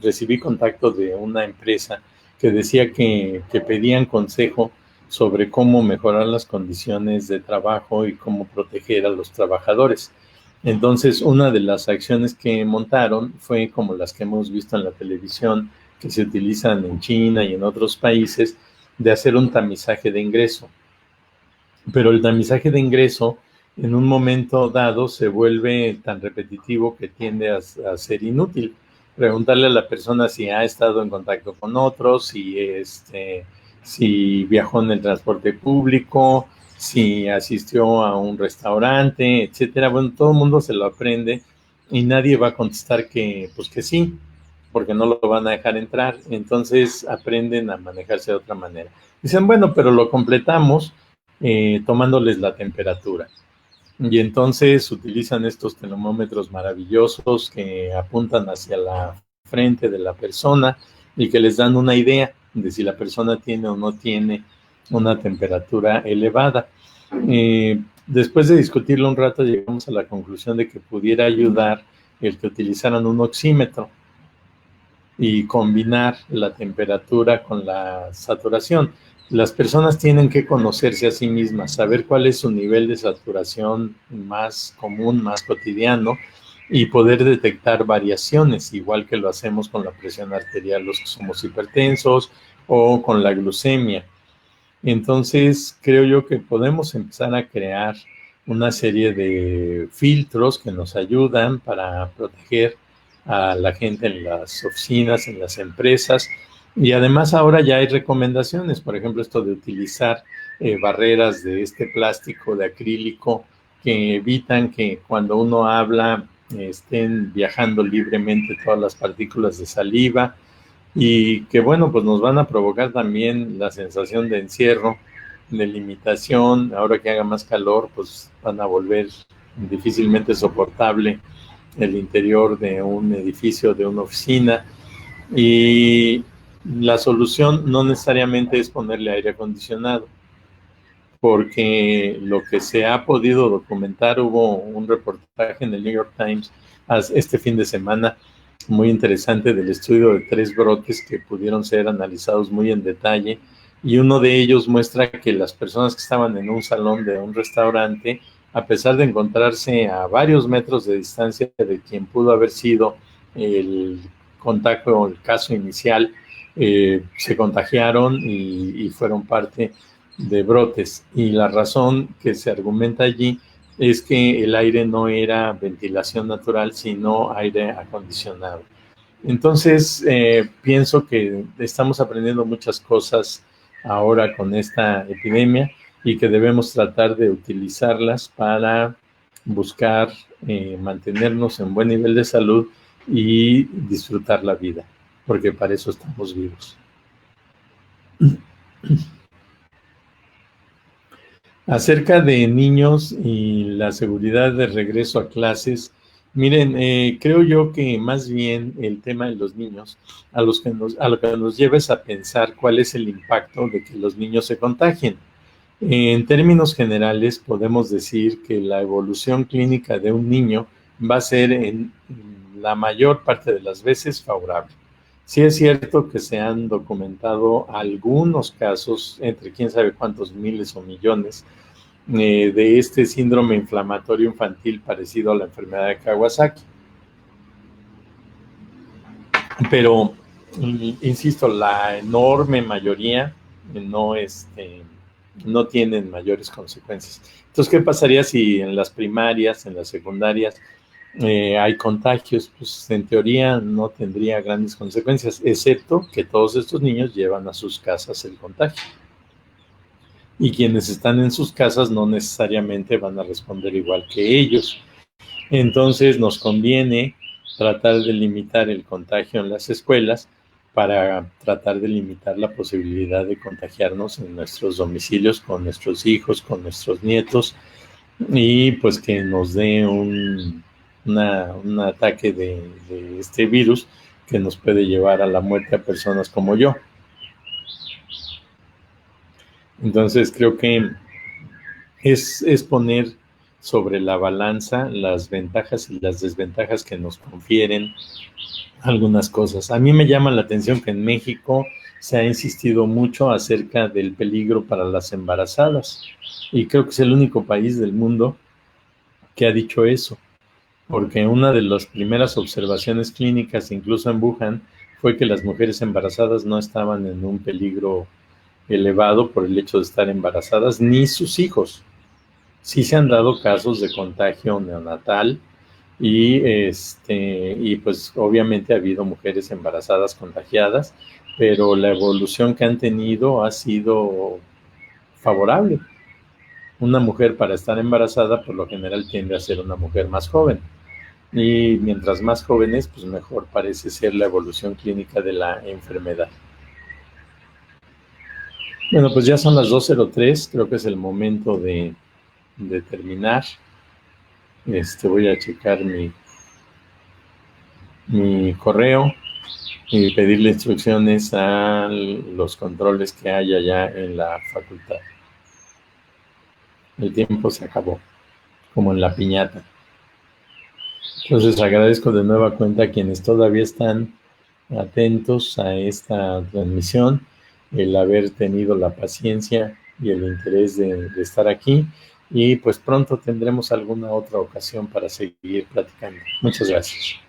recibí contacto de una empresa que decía que pedían consejo sobre cómo mejorar las condiciones de trabajo y cómo proteger a los trabajadores. Entonces, una de las acciones que montaron fue como las que hemos visto en la televisión, que se utilizan en China y en otros países, de hacer un tamizaje de ingreso. Pero el tamizaje de ingreso en un momento dado se vuelve tan repetitivo que tiende a ser inútil. Preguntarle a la persona si ha estado en contacto con otros, si viajó en el transporte público, si asistió a un restaurante, etcétera. Bueno, todo el mundo se lo aprende y nadie va a contestar que sí, porque no lo van a dejar entrar. Entonces aprenden a manejarse de otra manera. Dicen, bueno, pero lo completamos tomándoles la temperatura. Y entonces utilizan estos termómetros maravillosos que apuntan hacia la frente de la persona y que les dan una idea de si la persona tiene o no tiene una temperatura elevada. Después de discutirlo un rato, llegamos a la conclusión de que pudiera ayudar el que utilizaran un oxímetro y combinar la temperatura con la saturación. Las personas tienen que conocerse a sí mismas, saber cuál es su nivel de saturación más común, más cotidiano, y poder detectar variaciones, igual que lo hacemos con la presión arterial, los que somos hipertensos, o con la glucemia. Entonces, creo yo que podemos empezar a crear una serie de filtros que nos ayudan para proteger a la gente en las oficinas, en las empresas. Y además ahora ya hay recomendaciones, por ejemplo, esto de utilizar barreras de este plástico de acrílico que evitan que cuando uno habla estén viajando libremente todas las partículas de saliva y que bueno, pues nos van a provocar también la sensación de encierro, de limitación. Ahora que haga más calor, pues van a volver difícilmente soportable el interior de un edificio, de una oficina. Y la solución no necesariamente es ponerle aire acondicionado, porque lo que se ha podido documentar, hubo un reportaje en el New York Times este fin de semana muy interesante del estudio de 3 brotes que pudieron ser analizados muy en detalle, y uno de ellos muestra que las personas que estaban en un salón de un restaurante, a pesar de encontrarse a varios metros de distancia de quien pudo haber sido el contacto o el caso inicial, se contagiaron y fueron parte de brotes. Y la razón que se argumenta allí es que el aire no era ventilación natural, sino aire acondicionado. Entonces, pienso que estamos aprendiendo muchas cosas ahora con esta epidemia y que debemos tratar de utilizarlas para buscar mantenernos en buen nivel de salud y disfrutar la vida, porque para eso estamos vivos. Acerca de niños y la seguridad de regreso a clases, miren, creo yo que más bien el tema de los niños a lo que nos lleva es a pensar cuál es el impacto de que los niños se contagien. En términos generales, podemos decir que la evolución clínica de un niño va a ser en la mayor parte de las veces favorable. Sí es cierto que se han documentado algunos casos, entre quién sabe cuántos miles o millones, de este síndrome inflamatorio infantil parecido a la enfermedad de Kawasaki. Pero insisto, la enorme mayoría no, no tienen mayores consecuencias. Entonces, ¿qué pasaría si en las primarias, en las secundarias, hay contagios? Pues en teoría no tendría grandes consecuencias, excepto que todos estos niños llevan a sus casas el contagio. Y quienes están en sus casas no necesariamente van a responder igual que ellos. Entonces nos conviene tratar de limitar el contagio en las escuelas para tratar de limitar la posibilidad de contagiarnos en nuestros domicilios con nuestros hijos, con nuestros nietos, y pues que nos dé un ataque de este virus que nos puede llevar a la muerte a personas como yo. Entonces creo que es poner sobre la balanza las ventajas y las desventajas que nos confieren algunas cosas. A mí me llama la atención que en México se ha insistido mucho acerca del peligro para las embarazadas, y creo que es el único país del mundo que ha dicho eso, porque una de las primeras observaciones clínicas, incluso en Wuhan, fue que las mujeres embarazadas no estaban en un peligro elevado por el hecho de estar embarazadas, ni sus hijos. Sí se han dado casos de contagio neonatal, y pues obviamente ha habido mujeres embarazadas contagiadas, pero la evolución que han tenido ha sido favorable. Una mujer para estar embarazada por lo general tiende a ser una mujer más joven, y mientras más jóvenes, pues mejor parece ser la evolución clínica de la enfermedad. Bueno, pues ya son las 2:03, creo que es el momento de terminar. Voy a checar mi correo y pedirle instrucciones a los controles que hay allá en la facultad. El tiempo se acabó, como en la piñata. Entonces agradezco de nueva cuenta a quienes todavía están atentos a esta transmisión, el haber tenido la paciencia y el interés de estar aquí, y pues pronto tendremos alguna otra ocasión para seguir platicando. Muchas gracias.